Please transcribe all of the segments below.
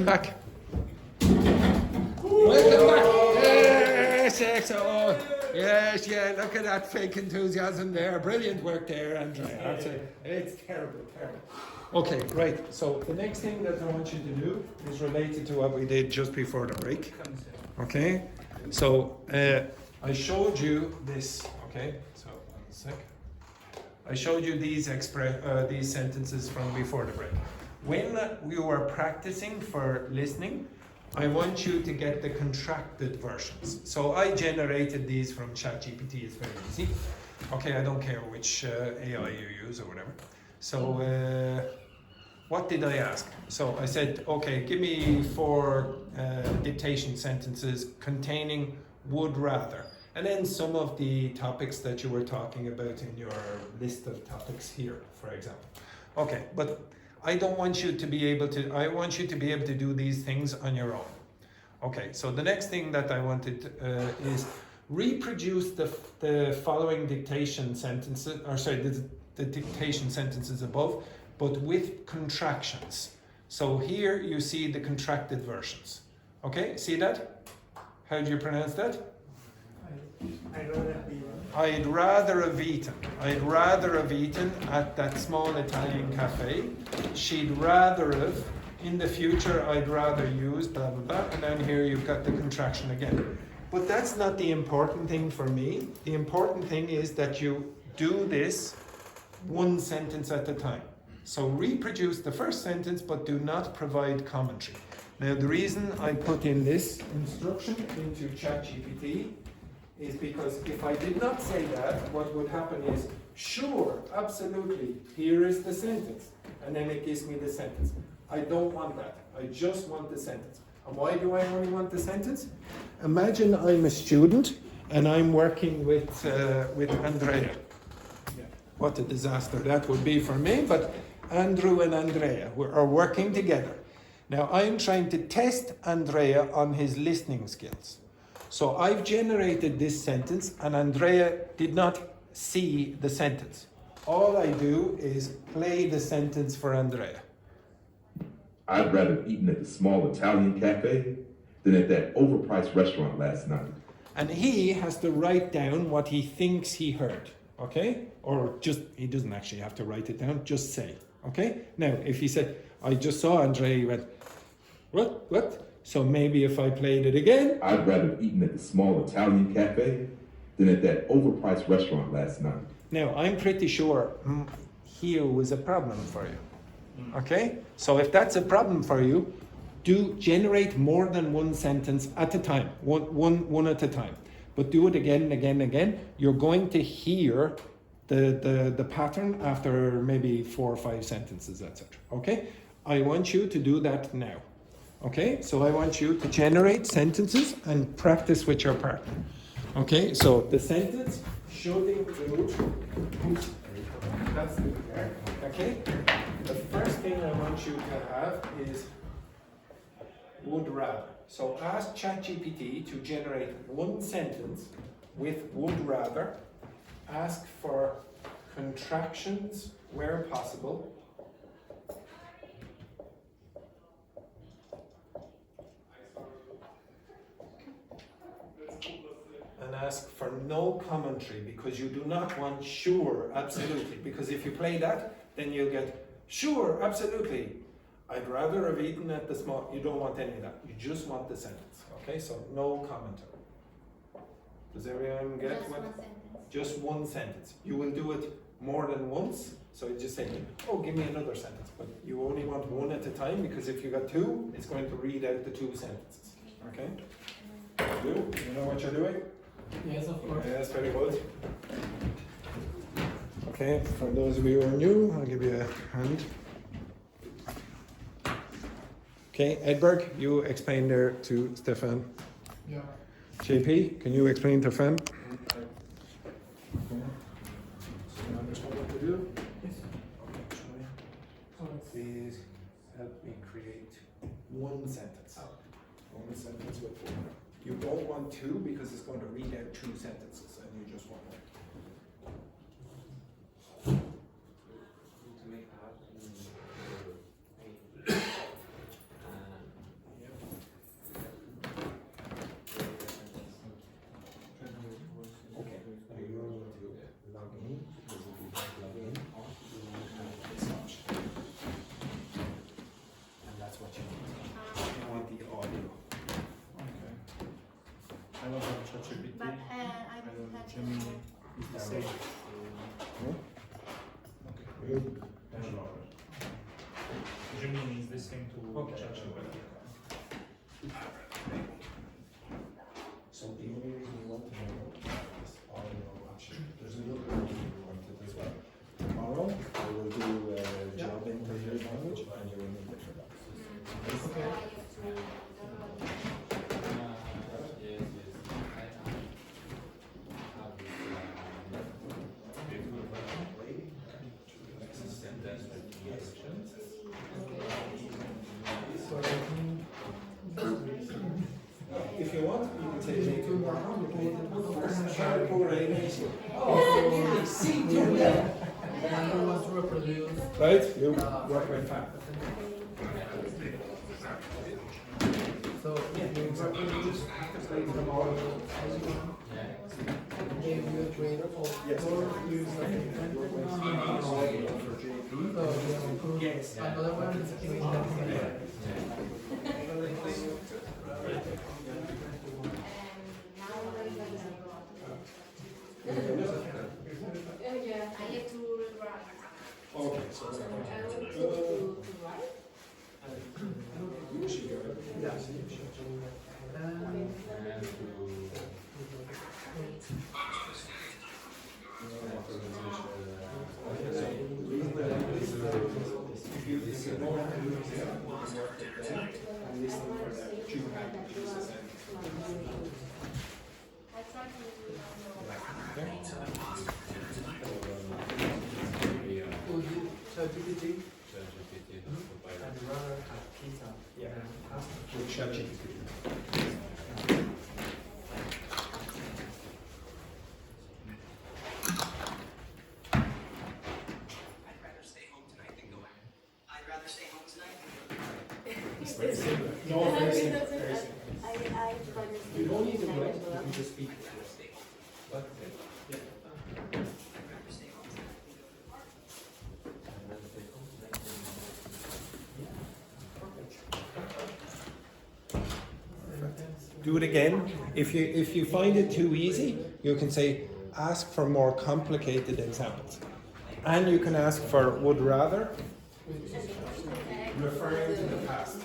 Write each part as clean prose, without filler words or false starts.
Back. Welcome back. Yes, excellent. Yes, yeah, look at that fake enthusiasm there. Brilliant work there, Andrea. It's terrible. Okay, right. So the next thing that I want you to do is related to what we did just before the break. Okay? So I showed you this. Okay? So 1 sec. I showed you these sentences from before the break. When we were practicing for listening, I want you to get the contracted versions. So I generated these from ChatGPT. It's very easy. Okay, I don't care which AI you use or whatever. So what did I ask? So I said, okay, give me 4 dictation sentences containing would rather. And then some of the topics that you were talking about in your list of topics here, for example. Okay, but I don't want you to be able to, I want you to be able to do these things on your own. Okay, so the next thing that I wanted is reproduce the following dictation sentences, or sorry, the dictation sentences above, but with contractions. So here you see the contracted versions. Okay, see that? How do you pronounce that? I'd rather have eaten. I'd rather have eaten at that small Italian cafe. She'd rather have. In the future, I'd rather use blah, blah, blah. And then here you've got the contraction again. But that's not the important thing for me. The important thing is that you do this 1 sentence at a time. So reproduce the first sentence, but do not provide commentary. Now, the reason I put in this instruction into ChatGPT is because if I did not say that, what would happen is, sure, absolutely, here is the sentence. And then it gives me the sentence. I don't want that. I just want the sentence. And why do I only want the sentence? Imagine I'm a student and I'm working with Andrea. Yeah. What a disaster that would be for me, but Andrew and Andrea are working together. Now I'm trying to test Andrea on his listening skills. So I've generated this sentence and Andrea did not see the sentence. All I do is play the sentence for Andrea. I'd rather have eaten at the small Italian cafe than at that overpriced restaurant last night. And he has to write down what he thinks he heard, okay? Or just, he doesn't actually have to write it down, just say, okay? Now, if he said, I just saw Andrea, he went, what? So maybe if I played it again. I'd rather have eaten at the small Italian cafe than at that overpriced restaurant last night. Now, I'm pretty sure here was a problem for you. Okay? So if that's a problem for you, do generate more than 1 sentence at a time. One at a time. But do it again and again and again. You're going to hear the pattern after maybe 4 or 5 sentences, etc. Okay? I want you to do that now. Okay? So I want you to generate sentences and practice with your partner. Okay? So the sentence should include, that's the there. Okay? The first thing I want you to have is would rather. So ask ChatGPT to generate 1 sentence with would rather. Ask for contractions where possible. And ask for no commentary because you do not want sure, absolutely. Because if you play that, then you'll get sure, absolutely. I'd rather have eaten at the small. You don't want any of that. You just want the sentence. Okay, so no commentary. Does everyone get just what? 1 sentence. Just 1 sentence. You will do it more than once. So you just say, oh, give me another sentence. But you only want 1 at a time because if you got 2, it's going to read out the 2 sentences. Okay? You know what you're doing? Yes, of course. Yes, very good. Okay, for those of you who are new, I'll give you a hand. Okay, Edberg, you explain there to Stefan. Yeah. JP, can you explain to Fan? Okay. So you understand what to do? Yes. Okay, please help me create 1 sentence. 1 sentence with 4. You don't want 2 because it's going to read out 2 sentences and you just want 1. was on ChatGPT. But I don't have Gemini is the same. Gemini is the same to ChatGPT. So the only reason we want to know is audio option. There's another reason we want it as well. Tomorrow, I will do a job interview language and you will need it for that. Okay. If you want, you can say make it more complicated. And who wants to reproduce? Right? You work very fast. So you reproduce the model gave you a grade Yes. or use like a different so you improve another one is giving that I have to write. Okay, so you should go. Yes. If you more and listen for that, you have to use this. I try to ChatGPT ChatGPT. and rather have pizza. Yeah. And pasta. With ChatGPT. It's very similar. No, very similar. Very similar. You don't need to write, you can just speak. But, yeah. Do it again. If you find it too easy, you can say ask for more complicated examples. And you can ask for would rather, referring to the past.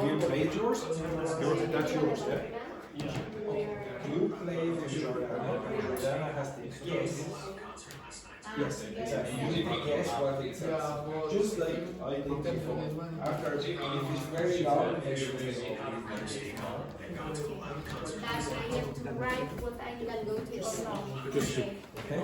You played yours? That's yours, yeah? You played the short and Dana has the yes. Yes, exactly. You need to guess what it says. Just like I did before. After, if it's very long, you should say, that I have to write what I can go to or just to, not. okay?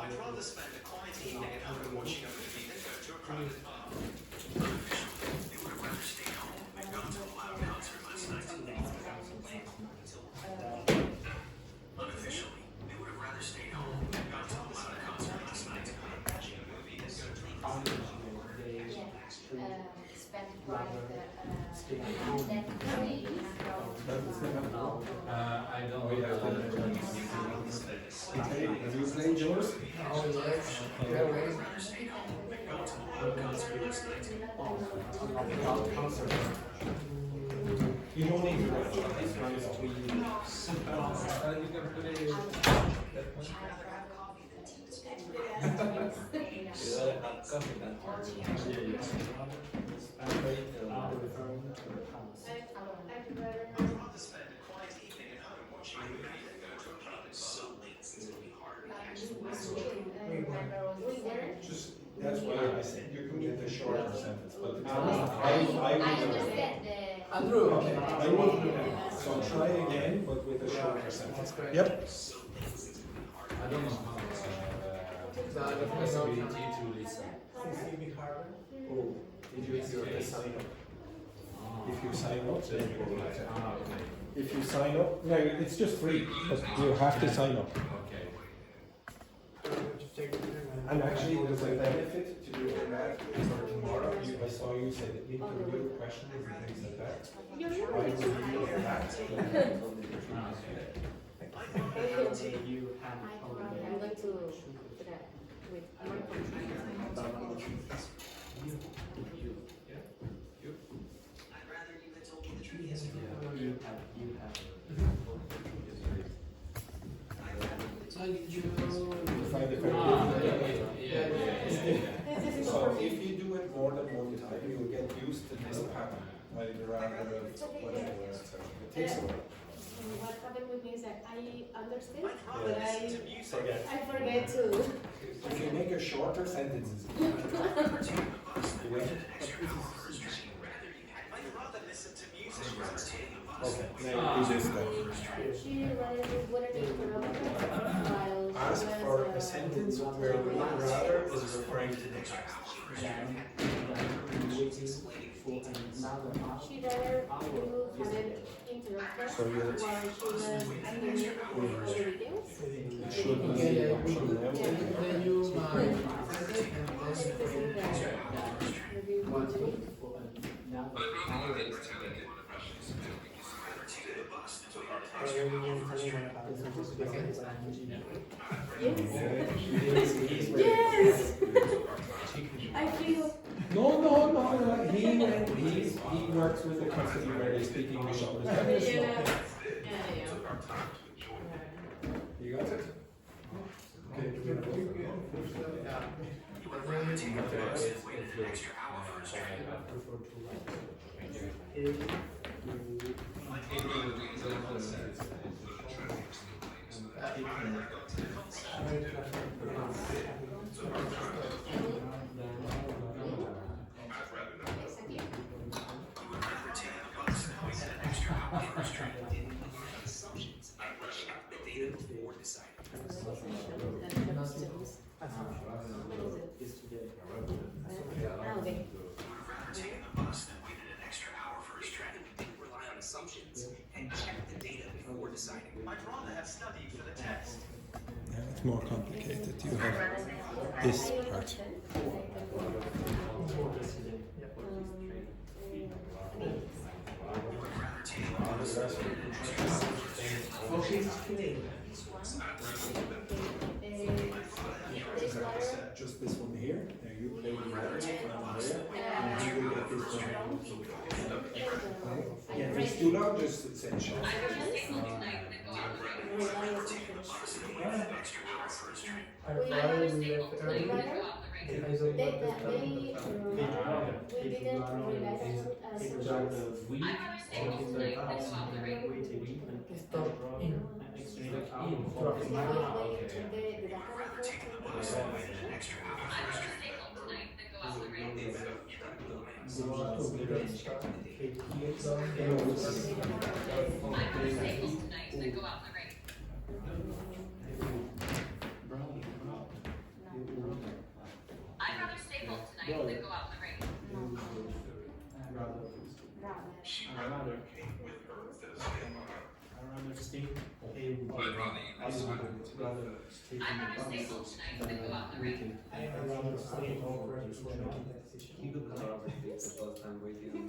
I'd rather spend a quiet evening at home watching a movie than go to a crowded bar. They would have rather stayed home than gone to a loud concert last night. Unofficially, they would have rather stayed home than gone to a loud concert last night. Watching a movie than go to a crowded bar. Spend quite I don't know. Okay, have you played yours? Oh yes. Yeah, right. You don't need to write. It's nice to You can play I'd rather spend a quiet evening at home watching a movie than go to a crowded bar. So late, it's going to be hard. Just, that's why I said you can get the shorter sentence, but I I would. understand the. Andrew. Okay, I will do that. So try again, but with a shorter sentence. Yep. I don't know how much The possibility to listen. Oh, did you sign up? If you sign up, then you will get it. Okay. If you sign up, no, it's just free, but you have to sign up. Okay. And actually, there's a benefit to doing that for tomorrow. I saw you say the interview questions and things like that. You're I really will too read that. I'm going to put that with my I'd rather you had told me the truth yesterday. So you Find it very difficult. So if you do it more than one time, you will get used to this pattern. I'd rather whatever. It takes a while. What happened with me is that I understand, I'd rather but listen to music. Forget. I forget to. If you make a shorter sentences, Taking the bus than waiting an extra hour for a stretching. I'd rather listen to music rather taking a bus. okay, now do this then. She wanted to while she Ask was, for a sentence where the word rather is referring to the text. she rather you hadn't interrupted So you- while she was asking me for the details. Should be Yeah, option now. then you present That's and the thing that maybe we do. Rather take the bus than wait an Yes. I feel. No. He works with a company where they speak English all the time. You got it? Okay. taking the bus and waited an extra hour for a stretching. I'd rather have studied for the test. Yeah, it's more complicated. You have this part. Just this one here. Now you play the letters from there, and you will get this one. Yeah, if it's too long, just say short. I'd rather stay home tonight than go out in the rain. I'd rather stay home tonight than go out in the rain.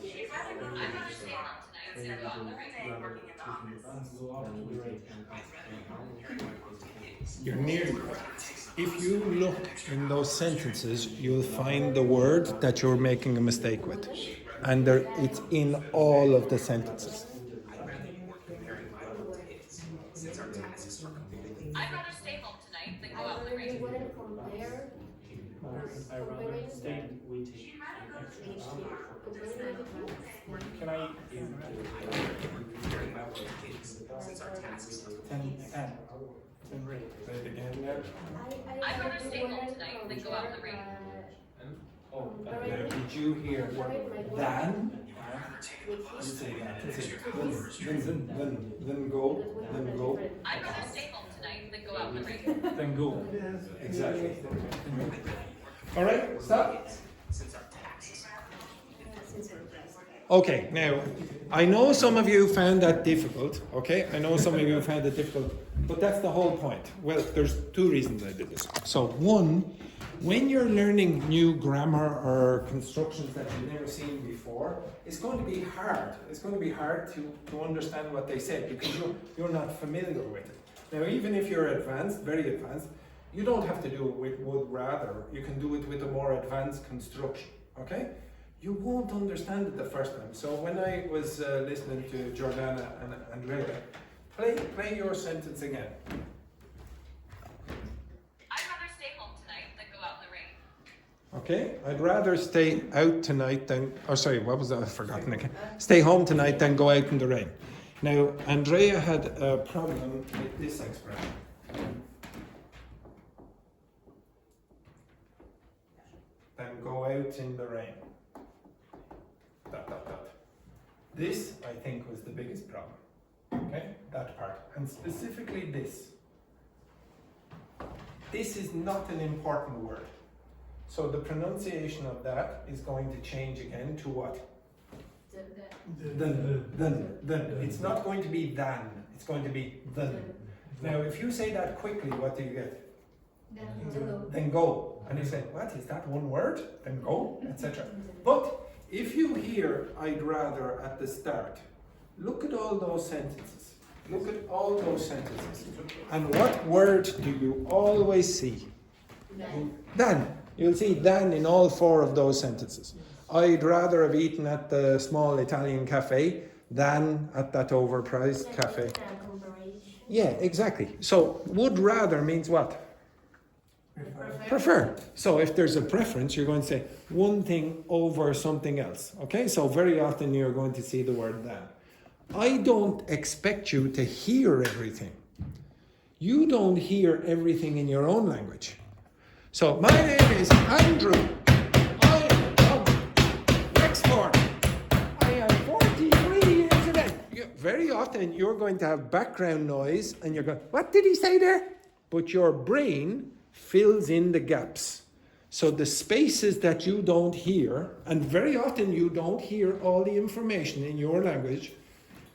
If I'd rather stay home tonight than go out in the rain. You're nearly right. If you look in those sentences, you'll find the word that you're making a mistake with. And it's in all of the sentences. I'd rather stay home tonight than go out in the rain. Can I? Say it again there. I'd rather stay home tonight than go out in the rain. Did you hear than? You say that. Then go. I'd rather stay home tonight than go out in out the ring. then go. Exactly. All right, stop. Okay, now, I know some of you found that difficult, okay? I know some of you found it difficult, but that's the whole point. Well, there's two reasons I did this. So, one, when you're learning new grammar or constructions that you've never seen before, it's going to be hard. It's going to be hard to understand what they said because you're not familiar with it. Now, even if you're advanced, very advanced, you don't have to do it with would rather. You can do it with a more advanced construction, okay? You won't understand it the first time. So when I was listening to Jordana and Andrea, play your sentence again. I'd rather stay home tonight than go out in the rain. Okay, I'd rather stay out tonight than, oh sorry, what was that? I've forgotten again. Stay home tonight than go out in the rain. Now, Andrea had a problem with this expression. Then go out in the rain. Dot, dot, dot. This, I think, was the biggest problem. Okay, that part. And specifically this. This is not an important word. So the pronunciation of that is going to change again to what? Then. It's not going to be than, it's going to be then. Now, if you say that quickly, what do you get? Then go. And you say, what, is that one word? Then go, etc. But if you hear I'd rather at the start, look at all those sentences. Look at all those sentences. And what word do you always see? Than. You'll see than in all four of those sentences. I'd rather have eaten at the small Italian cafe than at that overpriced cafe. Yeah, exactly. So would rather means what? Prefer. So if there's a preference, you're going to say one thing over something else. Okay, so very often you're going to see the word than. I don't expect you to hear everything. You don't hear everything in your own language. So my name is Andrew. I am from Wexford. I am 43 years of age. Very often you're going to have background noise and you're going, what did he say there? But your brain fills in the gaps. So the spaces that you don't hear, and very often you don't hear all the information in your language,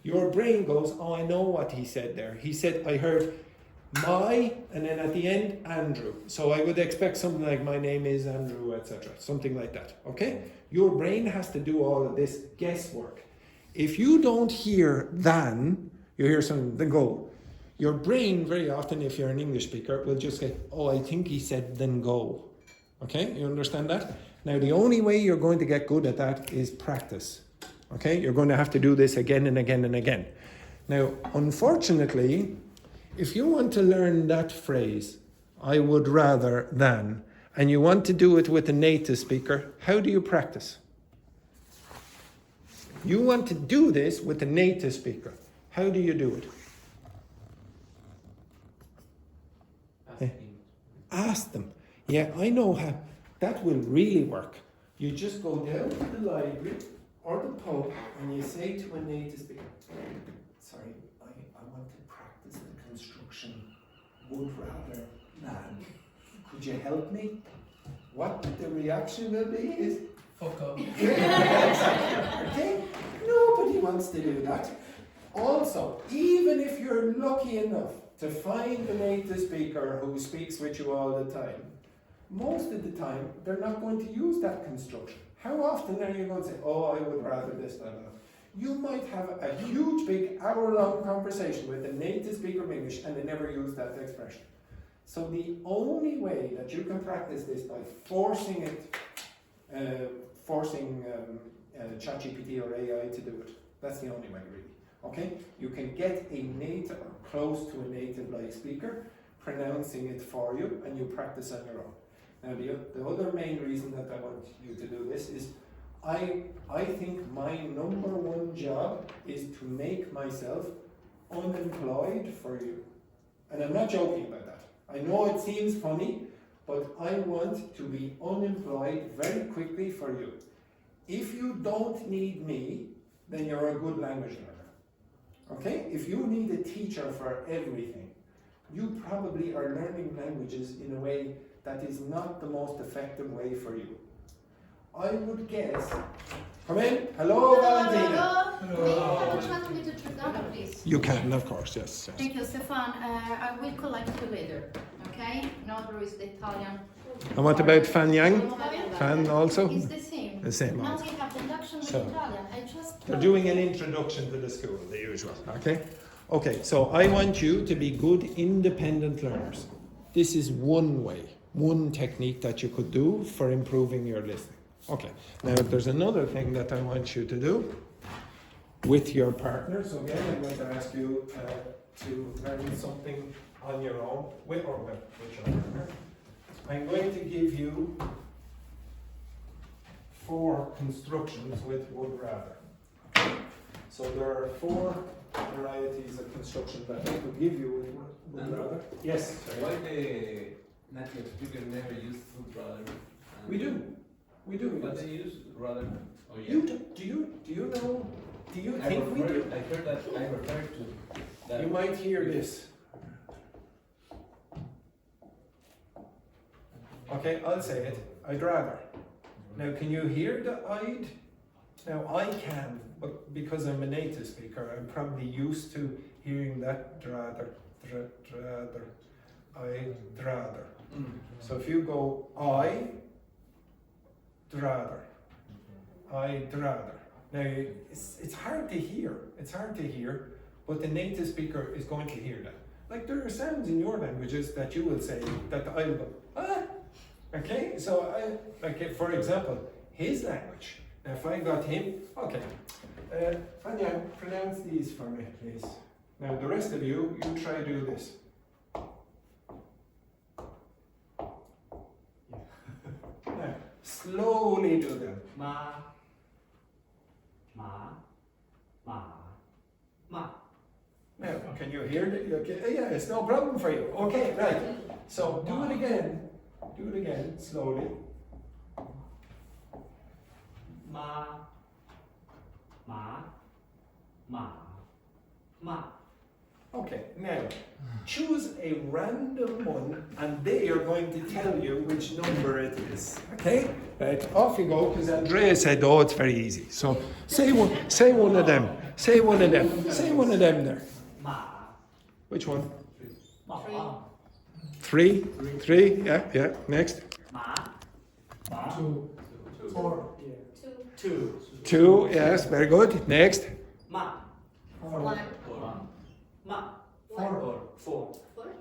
your brain goes, oh, I know what he said there. He said, I heard my, and then at the end, Andrew. So I would expect something like, my name is Andrew, etc. Something like that, okay? Your brain has to do all of this guesswork. If you don't hear than, you hear something, then go. Your brain, very often, if you're an English speaker, will just say, oh, I think he said, then go. Okay, you understand that? Now, the only way you're going to get good at that is practice. Okay, you're going to have to do this again and again and again. Now, unfortunately, if you want to learn that phrase, I would rather than, and you want to do it with a native speaker, how do you practice? You want to do this with a native speaker. How do you do it? Ask them. Yeah, I know how. That will really work. You just go down to the library or the pub and you say to a native speaker, sorry, I want to practice the construction would rather than. Could you help me? What the reaction will be is, Fuck up. okay? Nobody wants to do that. Also, even if you're lucky enough to find a native speaker who speaks with you all the time, most of the time they're not going to use that construction. How often are you going to say, oh, I would rather this, that, that? You might have a huge, big, hour-long conversation with a native speaker of English and they never use that expression. So the only way that you can practice this by forcing ChatGPT or AI to do it. That's the only way, really. Okay? You can get a native or close to a native-like speaker pronouncing it for you, and you practice on your own. Now, the other main reason that I want you to do this is I think my number one job is to make myself unemployed for you. And I'm not joking about that. I know it seems funny, but I want to be unemployed very quickly for you. If you don't need me, then you're a good language learner. Okay? If you need a teacher for everything, you probably are learning languages in a way that is not the most effective way for you. I would guess. Come in. Hello, Valentina. Hello. May I have a chat with the traducer, please? You can, of course, yes. Thank you, Stefan. I will collect you later. Okay? Now there is the Italian. And what about Fan Yang? Fan also? It's the same. The same Now also. we have the induction with So, Italian. I just. They're doing an introduction to the school, the usual. Okay? Okay, so I want you to be good independent learners. This is one way, one technique that you could do for improving your listening. Okay, now there's another thing that I want you to do with your partner. So again, I'm going to ask you to learn something on your own, with your partner. I'm going to give you 4 constructions with would rather. Okay? So there are 4 varieties of construction that I could give you with would rather. Yes? Why the native speaker never use would rather? We do. We do. But they use rather. Oh, yeah. You do you know? Do you think we do? I heard that. I referred to that. You might hear this. Okay, I'll say it. I'd rather. Now, can you hear the I'd? Now, I can, but because I'm a native speaker, I'm probably used to hearing that rather, rather, I'd rather. So if you go I'd rather. Now, it's hard to hear. It's hard to hear, but the native speaker is going to hear that. Like there are sounds in your languages that you will say that I'll go, ah. Okay, so for example, his language. Now, if I got him, okay. Fanya, pronounce these for me, please. Now, the rest of you try to do this. Now, slowly do them. Ma. Now, can you hear it? Okay, yeah, it's no problem for you. Okay, right. So do it again. Do it again, slowly. Ma. Okay, now choose a random one and they are going to tell you which number it is. Okay? Right, off you go, because Andrea said, oh, it's very easy. So say one of them. Say one of them. Say one of them there. Ma. Which one? Ma. 3? 3? Yeah. Next. Ma. 2. 4. 2. 2, yes, very good. Next. Ma. 4. 1. Ma. 4.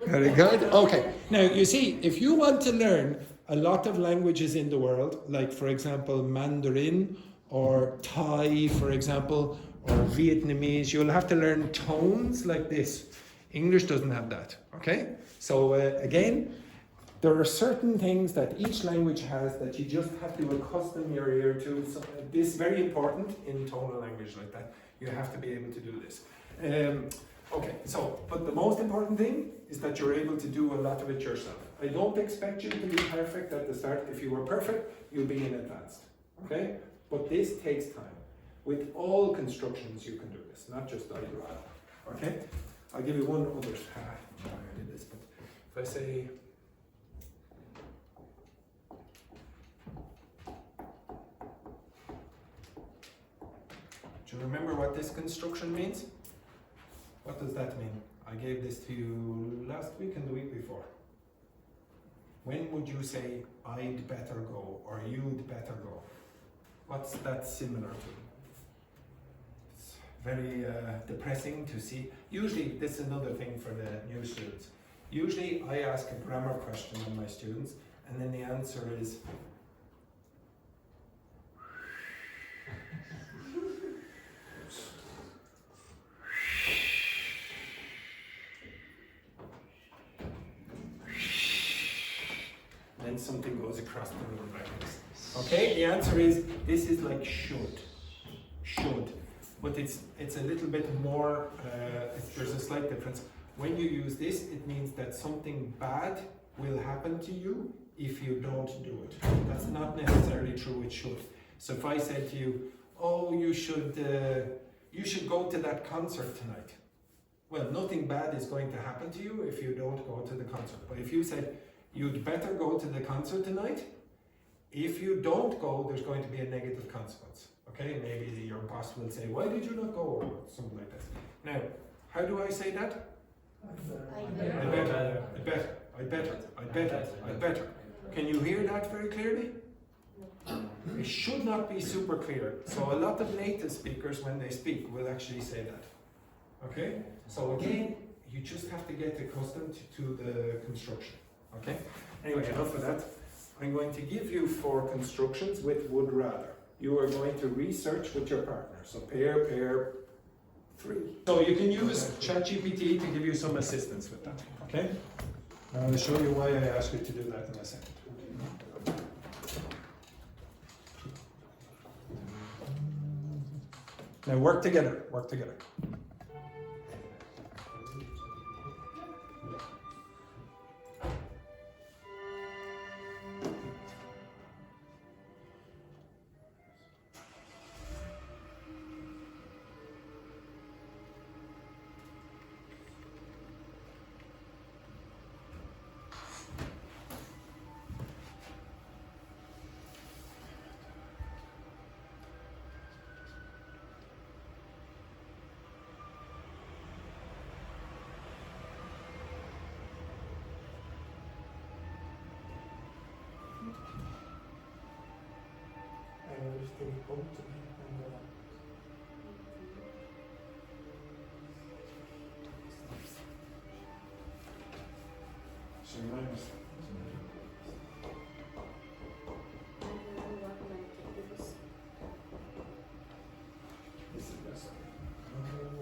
Very good. Okay. Now, you see, if you want to learn a lot of languages in the world, like, for example, Mandarin or Thai, for example, or Vietnamese, you'll have to learn tones like this. English doesn't have that. Okay? So, again, there are certain things that each language has that you just have to accustom your ear to. So, this is very important in tonal language like that. You have to be able to do this. Okay, so, but the most important thing is that you're able to do a lot of it yourself. I don't expect you to be perfect at the start. If you were perfect, you'll be in advanced. Okay? But this takes time. With all constructions, you can do this, not just I'd rather. Okay? I'll give you one other. I did this, but if I say. Do you remember what this construction means? What does that mean? I gave this to you last week and the week before. When would you say, I'd better go, or you'd better go? What's that similar to? It's very depressing to see. Usually, this is another thing for the new students. Usually, I ask a grammar question on my students, and then the answer is, then something goes across the room like this. Okay, the answer is, this is like should. But it's a little bit more, there's a slight difference. When you use this, it means that something bad will happen to you if you don't do it. That's not necessarily true with should. So if I said to you, oh, you should go to that concert tonight. well, nothing bad is going to happen to you if you don't go to the concert. But if you said, you'd better go to the concert tonight, if you don't go, there's going to be a negative consequence. Okay, maybe your boss will say, why did you not go, or something like this. Now, how do I say that? I better. Can you hear that very clearly? It should not be super clear. So a lot of native speakers, when they speak, will actually say that. Okay? So again, you just have to get accustomed to the construction. Okay? Anyway, enough of that. I'm going to give you 4 constructions with would rather. You are going to research with your partner. So pair, 3. So you can use ChatGPT to give you some assistance with that. Okay? I'll show you why I asked you to do that in a second. Now work together, work together.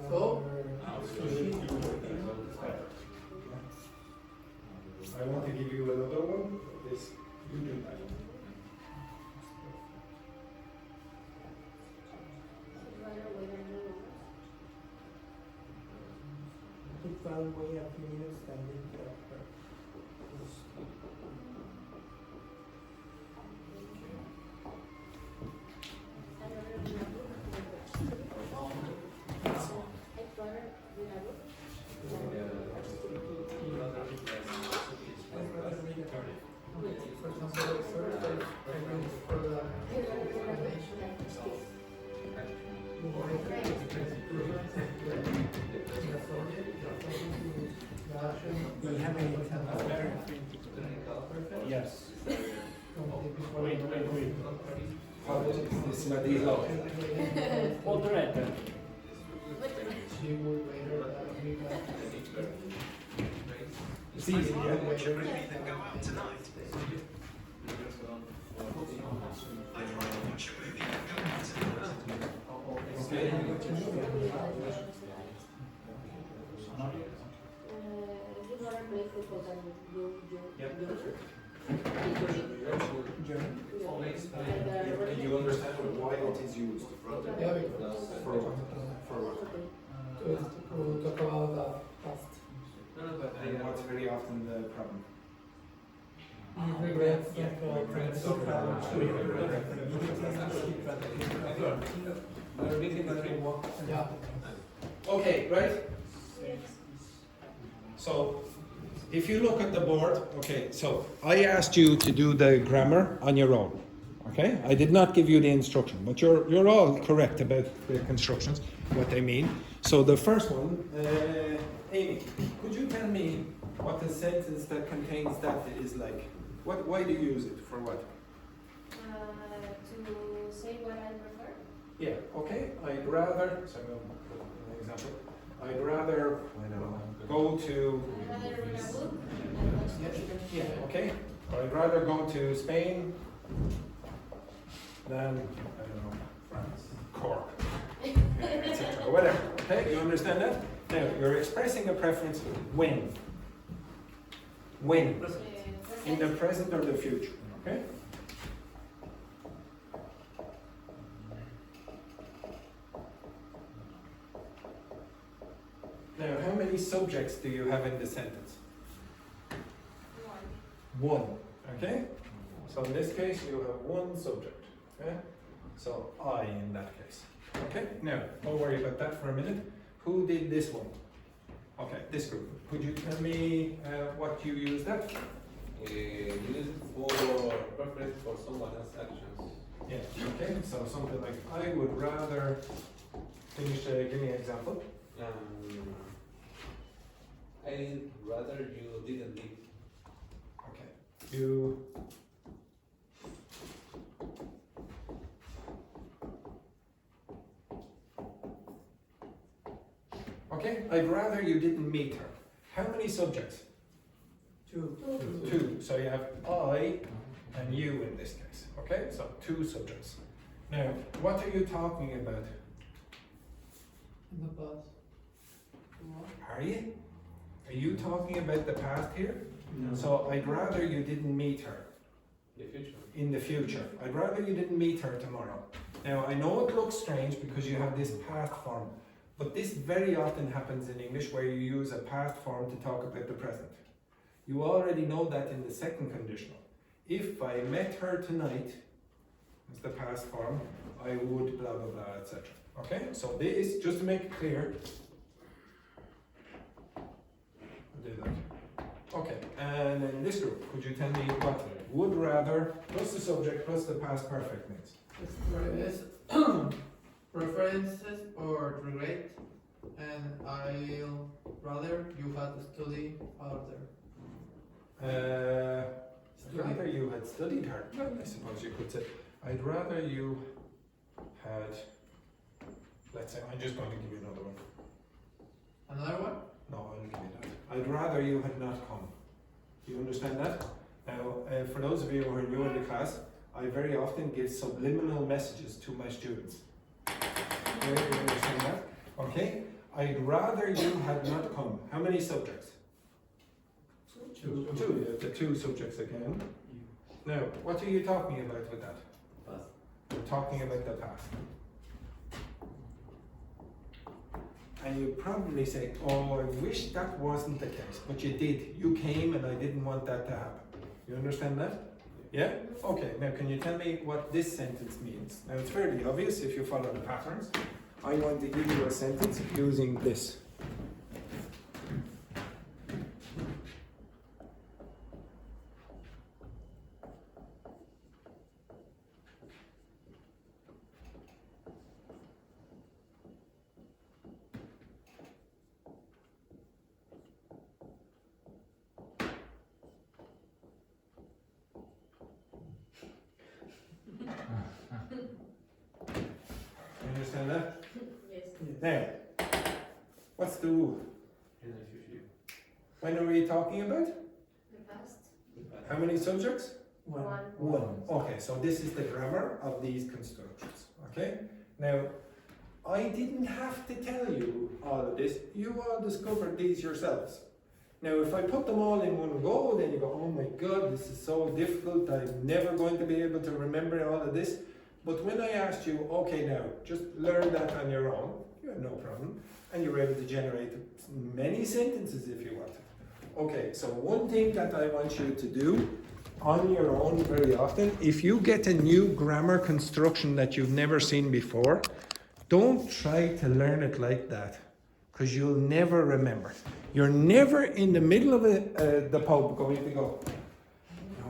So, I want to give you another one. This, you do that. it's all way a few minutes standing there. For example, first I went for the Yes. Wait. How is this Madilo? Moderator. She would later It's easy, yeah? Then go out tonight. I'd rather watch a movie than go out tonight. You understand why it is used? Yeah, because For what? to talk about the past. And what's very often the problem? You regret for friends yeah. Okay, right? So, if you look at the board, okay, so I asked you to do the grammar on your own. Okay? I did not give you the instruction, but you're all correct about the constructions, what they mean. So the first one, Amy, could you tell me what the sentence that contains that is like? Why do you use it? For what? To say what I prefer. Yeah, okay. I'd rather, so I'm going to put an example. I'd rather, I don't know, go to, I'd rather read a book. yeah, okay. I'd rather go to Spain than, I don't know, France, Cork, etc. Whatever, okay? You understand that? Now, you're expressing a preference when. When? In the present or the future, okay? Now, how many subjects do you have in the sentence? One, okay? So in this case, you have one subject, okay? So I in that case, okay? Now, don't worry about that for a minute. Who did this one? Okay, this group. Could you tell me what you use that? Use it for reference for someone else's actions. Yeah, okay, so something like, I would rather, finish, give me an example. I'd rather you didn't leave. Okay, you. Okay, I'd rather you didn't meet her. How many subjects? Two. Two. So you have I and you in this case. Okay, so two subjects. Now, what are you talking about? In the past. Are you? Are you talking about the past here? No. So I'd rather you didn't meet her The future. in the future. I'd rather you didn't meet her tomorrow. Now, I know it looks strange because you have this past form, but this very often happens in English where you use a past form to talk about the present. You already know that in the second conditional. If I met her tonight, it's the past form, I would blah blah blah, etc. Okay, so this, just to make it clear, I'll do that. Okay, and in this group, could you tell me what would rather plus the subject plus the past perfect means? Preferences or regret, and I'll rather you had studied harder. I'd rather you had studied hard. Well, I suppose you could say, I'd rather you had, let's say, I'm just going to give you another one. Another one? No, I'll give you that. I'd rather you had not come. Do you understand that? Now, for those of you who are new in the class, I very often give subliminal messages to my students. Do you understand that? Okay? I'd rather you had not come. How many subjects? Two. You have the two subjects again. Now, what are you talking about with that? Past. We're talking about the past. And you probably say, oh, I wish that wasn't the case, but you did. You came and I didn't want that to happen. You understand that? Yeah? Okay, now can you tell me what this sentence means? Now it's fairly obvious if you follow the patterns. I'm going to give you a sentence using this. You understand that? Yes. Now, what's the rule? In the future. When are we talking about? The past. How many subjects? One. One. Okay, so this is the grammar of these constructions. Okay? Now, I didn't have to tell you all of this. You all discovered these yourselves. Now, if I put them all in one go, then you go, oh my God, this is so difficult. I'm never going to be able to remember all of this. But when I asked you, okay, now, just learn that on your own, you had no problem. And you were able to generate many sentences if you wanted. Okay, so one thing that I want you to do on your own very often, if you get a new grammar construction that you've never seen before, don't try to learn it like that, because you'll never remember. You're never in the middle of the pub going to go,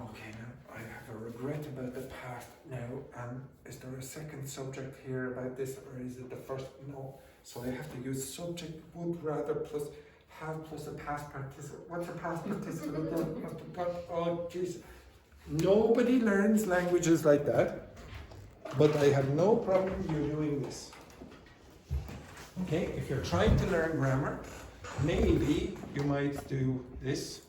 okay, now I have a regret about the past now, is there a second subject here about this, or is it the first? No. So I have to use subject would rather plus have plus a past participle. What's a past participle? Oh, jeez. Nobody learns languages like that, but I have no problem you doing this. Okay, if you're trying to learn grammar, maybe you might do this.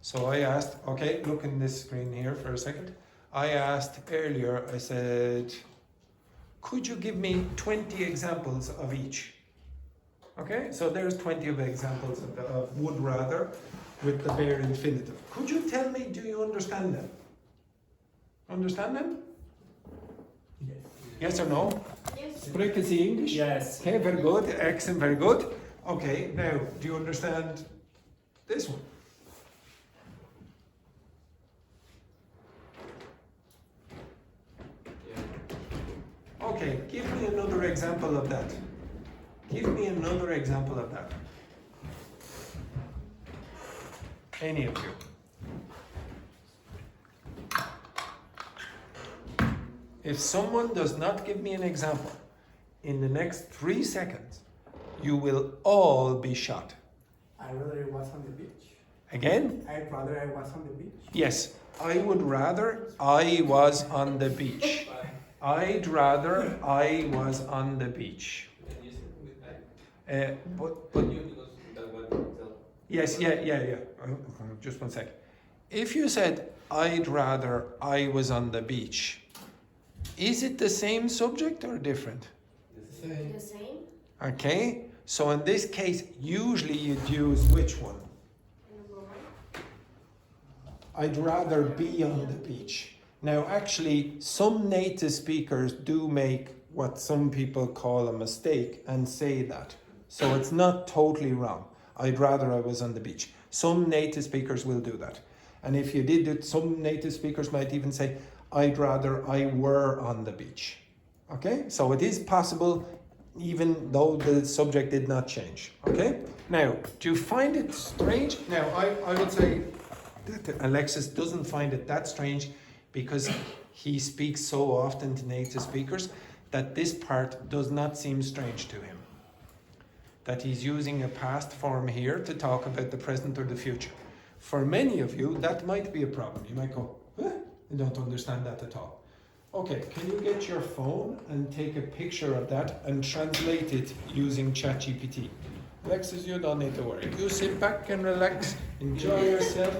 So I asked, okay, look in this screen here for a second. I asked earlier, I said, could you give me 20 examples of each? Okay, so there's 20 of examples of would rather with the bare infinitive. Could you tell me, do you understand them? Understand them? Yes. Yes or no? Yes. Sprechen Sie English? Yes. Okay, very good. Excellent, very good. Okay, now, do you understand this one? Okay, give me another example of that. Give me another example of that. Any of you. If someone does not give me an example in the next 3 seconds, you will all be shot. I'd rather I was on the beach. Again? I'd rather I was on the beach. Yes, I would rather I was on the beach. I'd rather I was on the beach. You can use it with I. But You because that one itself. yes, yeah. Just 1 second. If you said I'd rather I was on the beach, is it the same subject or different? The same? Okay, so in this case, usually you'd use which one? Number one? I'd rather be on the beach. Now, actually, some native speakers do make what some people call a mistake and say that. So it's not totally wrong. I'd rather I was on the beach. Some native speakers will do that. And if you did it, some native speakers might even say, I'd rather I were on the beach. Okay, so it is possible even though the subject did not change. Okay, now, do you find it strange? Now, I would say that Alexis doesn't find it that strange because he speaks so often to native speakers that this part does not seem strange to him. That he's using a past form here to talk about the present or the future. For many of you, that might be a problem. You might go, huh? I don't understand that at all. Okay, can you get your phone and take a picture of that and translate it using ChatGPT? Alexis, you don't need to worry. You sit back and relax, enjoy yourself.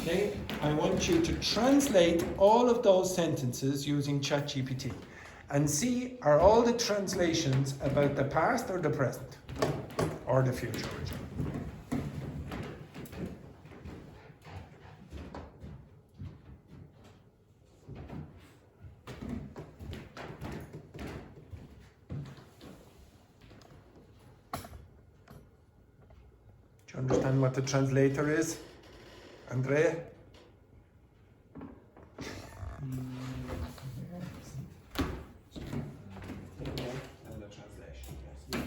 Okay? I want you to translate all of those sentences using ChatGPT and see, are all the translations about the past or the present or the future? Do you understand what the translator is, Andrea? And the translation, yes.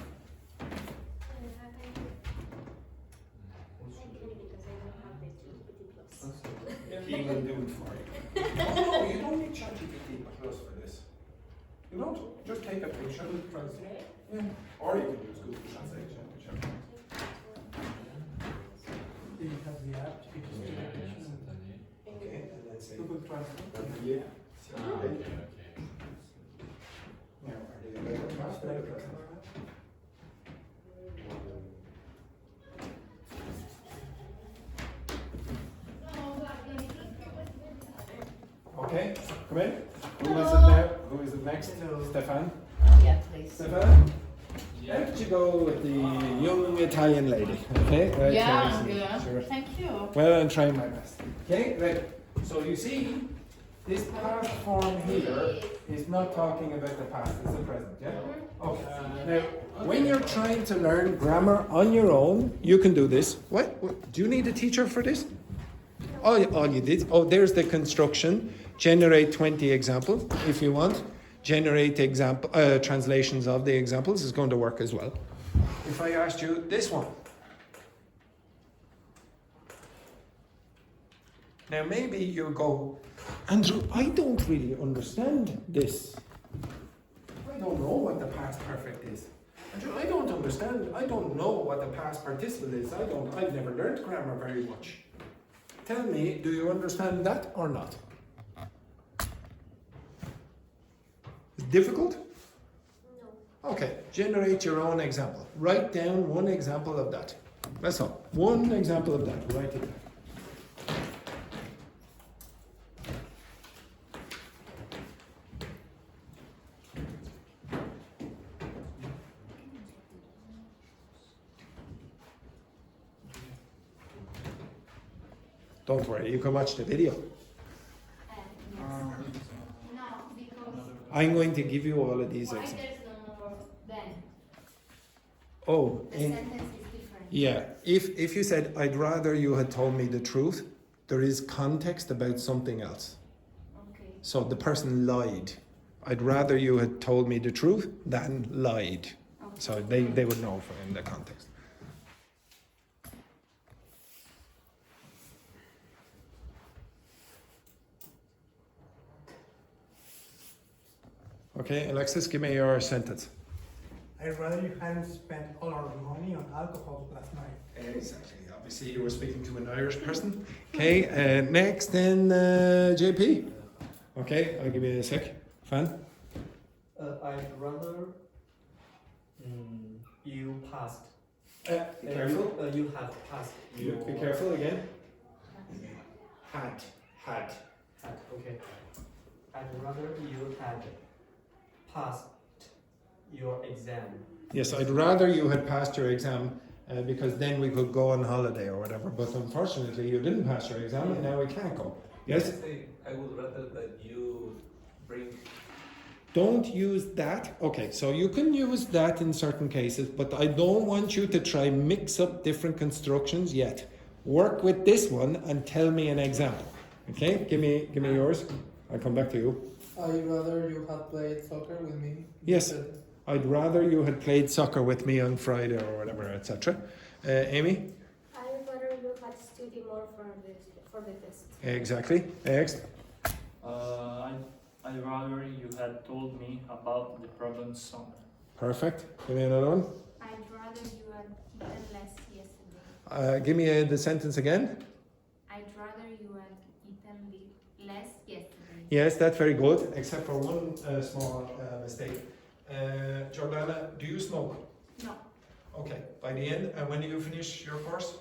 He will do it for you. Oh no, you don't need ChatGPT Plus for this. You don't. Just take a picture and translate. Yeah. Or you can use Google Translation. Whichever. Do you have the app? You can do that. Okay, and then say. Google Translate. Yeah. Okay. Now, are they about the past or the present? Okay, come in. Who is it now? Who is it next? Stefan? Yeah, please. Stefan? How did you go with the young Italian lady? Okay? Right, Yeah, so- good. Sure. Thank you. Well, I'm trying my best. Okay, right. So you see, this past form here is not talking about the past, it's the present, yeah? Okay. Now, when you're trying to learn grammar on your own, you can do this. What? Do you need a teacher for this? All you did. Oh, there's the construction. Generate 20 examples if you want. Generate translations of the examples is going to work as well. If I asked you this one. Now maybe you go, Andrew, I don't really understand this. I don't know what the past perfect is. Andrew, I don't understand. I don't know what the past participle is. I've never learned grammar very much. Tell me, do you understand that or not? It's difficult? No. Okay, generate your own example. Write down one example of that. That's all. One example of that. Write it down. Don't worry, you can watch the video. No, because I'm going to give you all of these why examples. there's no more then? Oh, The sentence is different. yeah. If you said, I'd rather you had told me the truth, there is context about something else. Okay. So the person lied. I'd rather you had told me the truth than lied. Okay. So they would know in the context. Okay, Alexis, give me your sentence. I'd rather you hadn't spent all our money on alcohol last night. Exactly. Obviously, you were speaking to an Irish person. Okay, next then JP. Okay, I'll give you a sec. Fan? I'd rather you passed. Be careful. You have passed. Be careful again. Had. Had. Okay. I'd rather you had passed your exam. Yes, I'd rather you had passed your exam because then we could go on holiday or whatever. But unfortunately, you didn't pass your exam and now we can't go. Yes? I would rather that you bring. Don't use that. Okay, so you can use that in certain cases, but I don't want you to try mix up different constructions yet. Work with this one and tell me an example. Okay, give me yours. I'll come back to you. I'd rather you had played soccer with me. Yes, I'd rather you had played soccer with me on Friday or whatever, etc. Amy? I'd rather you had studied more for the test. Exactly. Next. I'd rather you had told me about the problem sooner. Perfect. Give me another one. I'd rather you had eaten less yesterday. Give me the sentence again. I'd rather you had eaten less yesterday. Yes, that's very good, except for one small mistake. Jordana, do you smoke? No. Okay. By the end, when do you finish your course?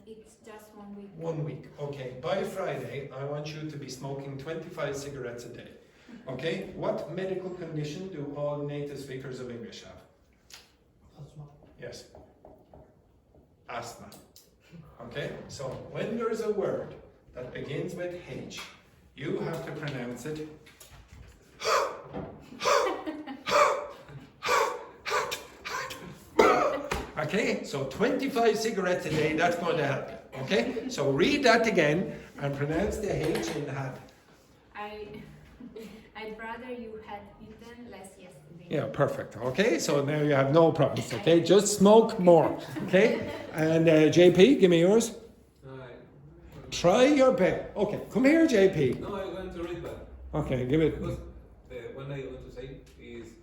It's just 1 week. 1 week. Okay. By Friday, I want you to be smoking 25 cigarettes a day. Okay. What medical condition do all native speakers of English have? Asthma. Yes. Asthma. Okay. So when there is a word that begins with H, you have to pronounce it. Okay, so 25 cigarettes a day, that's going to help you. Okay, so read that again and pronounce the H in had. I'd rather you had eaten less yesterday. Yeah, perfect. Okay, so now you have no problems. Okay, just smoke more. Okay, and JP, give me yours. Try your best. Okay, come here, JP. No, I'm going to read that. Okay, give it. Because what I want to say is,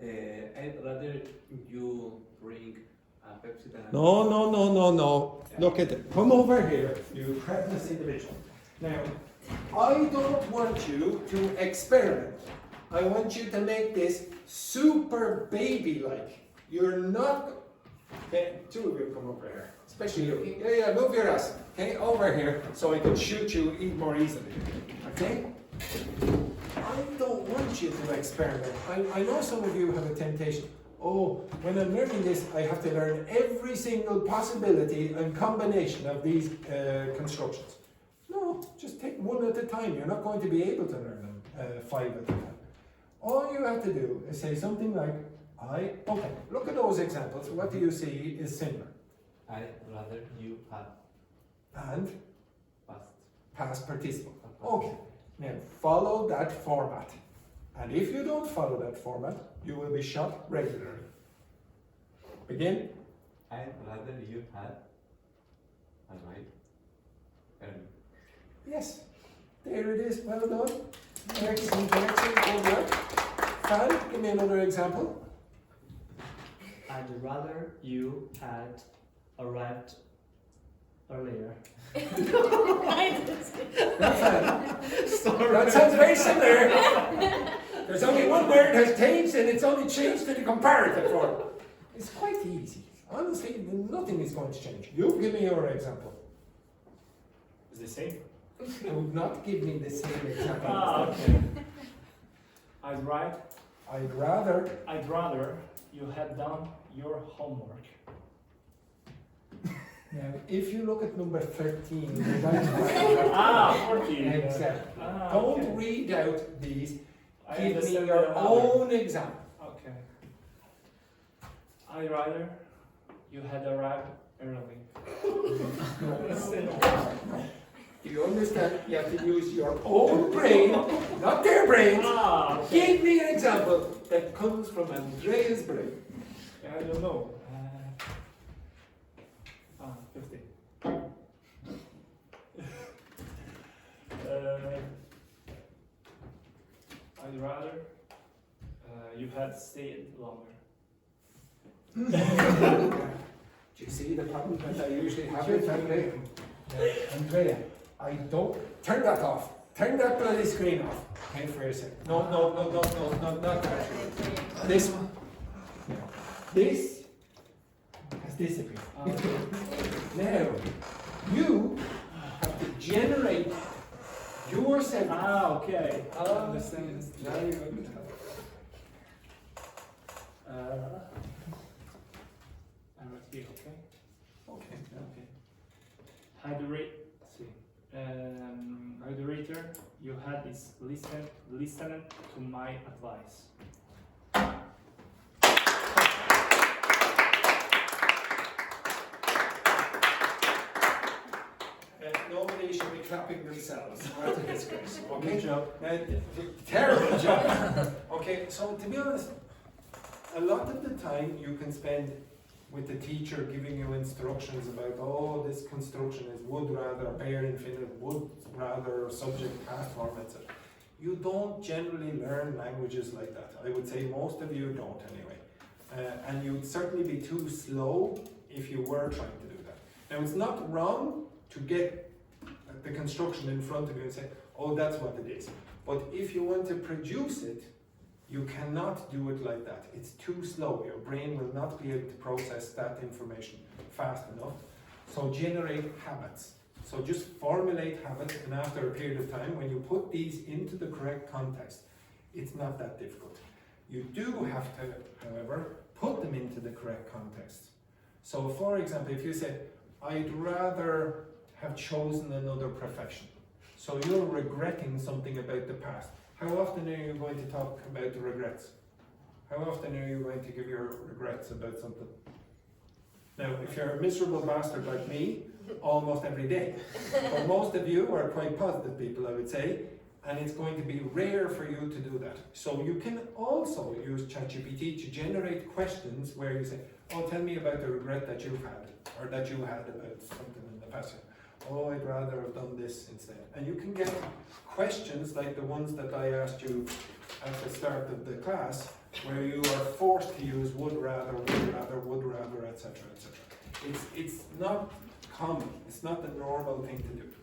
I'd rather you drink a Pepsi than. No. Look at it. Come over here, you cretinous individual. Now, I don't want you to experiment. I want you to make this super baby-like. You're not. Okay, two of you come over here. Especially you. Yeah, move your ass. Okay, over here so I can shoot you more easily. Okay? I don't want you to experiment. I know some of you have a temptation. Oh, when I'm learning this, I have to learn every single possibility and combination of these constructions. No, just take one at a time. You're not going to be able to learn them 5 at a time. All you have to do is say something like, okay, look at those examples. What do you see is similar? I'd rather you had And passed. past participle. Okay, now follow that format. And if you don't follow that format, you will be shot regularly. Begin. I'd rather you had arrived early. Yes, there it is. Well done. Excellent, good work. Fran, give me another example. I'd rather you had arrived earlier. That sounds very similar. There's only one word has changed and it's only changed to the comparative form. It's quite easy. Honestly, nothing is going to change. You give me your example. Is the same? Do not give me the same example. Okay. I'd rather you had done your homework. Now, if you look at number 13, 14. exactly. Ah, Don't okay. read out these. I Give me understand your that now. own example. Okay. I'd rather you had arrived early. Do you understand? You have to use your own brain, not their brains. Okay. Give me an example that comes from Andrea's brain. I don't know. 50. I'd I'd rather you had stayed longer. Do you see the problem that I usually have with Andrea? Andrea, I don't... Turn that off. Turn that bloody screen off. Okay, for a second. No, not that. This one. No. This has disappeared. Now, you have to generate your sentence. Ah, okay. I understand. Now you understand. I'm right here, okay? Okay. Hydrator, you had is listened to my advice. Nobody should be clapping themselves. What a disgrace. Okay? Good job. Terrible job. Okay, so to be honest, a lot of the time you can spend with the teacher giving you instructions about, oh, this construction is would rather, bare infinitive, would rather, subject, past form, etc. You don't generally learn languages like that. I would say most of you don't anyway. And you'd certainly be too slow if you were trying to do that. Now, it's not wrong to get the construction in front of you and say, oh, that's what it is. But if you want to produce it, you cannot do it like that. It's too slow. Your brain will not be able to process that information fast enough. So generate habits. So just formulate habits, and after a period of time, when you put these into the correct context, it's not that difficult. You do have to, however, put them into the correct context. So for example, if you say, I'd rather have chosen another profession. So you're regretting something about the past. How often are you going to talk about the regrets? How often are you going to give your regrets about something? Now, if you're a miserable bastard like me, almost every day. But most of you are quite positive people, I would say, and it's going to be rare for you to do that. So you can also use ChatGPT to generate questions where you say, oh, tell me about the regret that you've had, or that you had about something in the past. Oh, I'd rather have done this instead. And you can get questions like the ones that I asked you at the start of the class, where you are forced to use would rather, etc., etc. It's not common. It's not the normal thing to do.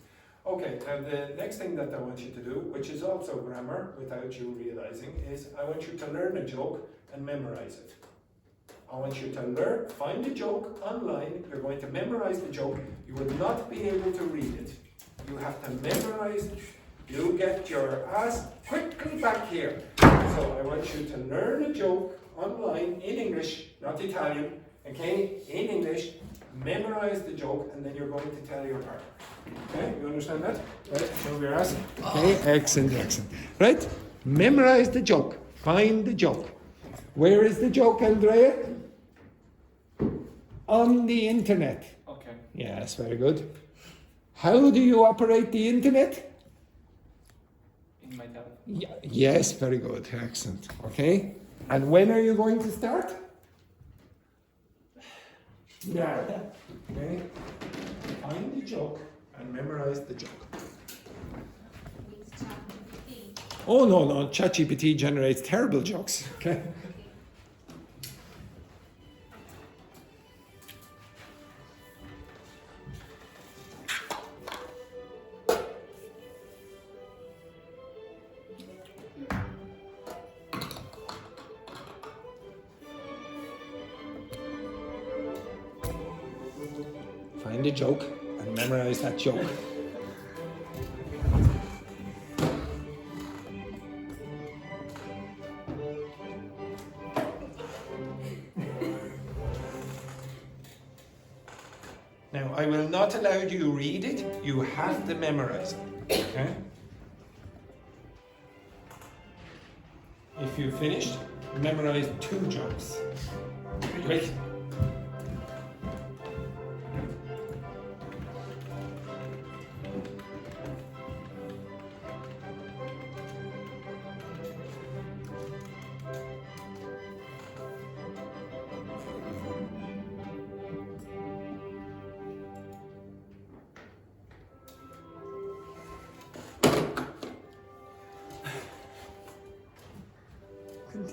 Okay, now the next thing that I want you to do, which is also grammar without you realizing, is I want you to learn a joke and memorize it. I want you to find a joke online, you're going to memorize the joke, you will not be able to read it. You have to memorize it. You get your ass quickly back here. So I want you to learn a joke online in English, not Italian, okay? In English, memorize the joke, and then you're going to tell your partner. Okay, you understand that? Right, show your ass. Okay, excellent. Right, memorize the joke, find the joke. Where is the joke, Andrea? On the internet. Okay. Yes, very good. How do you operate the internet? In my telephone. Yes, very good. Excellent. Okay. And when are you going to start? Now. Okay. Find the joke and memorize the joke. With ChatGPT. Oh, no. ChatGPT generates terrible jokes. Okay. Find a joke and memorize that joke. Now, I will not allow you to read it. You have to memorize it. Okay? If you finished, memorize 2 jokes. Quick.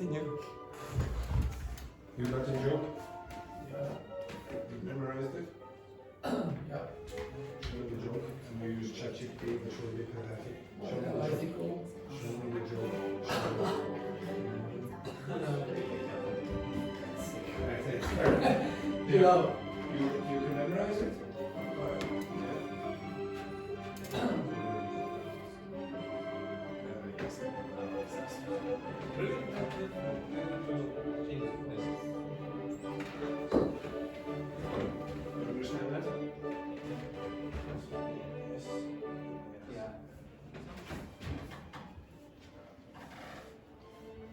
continue. You got the joke? Yeah. You memorized it? Yeah. Show me the joke, and you use ChatGPT and show me pathetic. Show me the joke. Show me the joke. Show me the joke. You can memorize it? You understand that?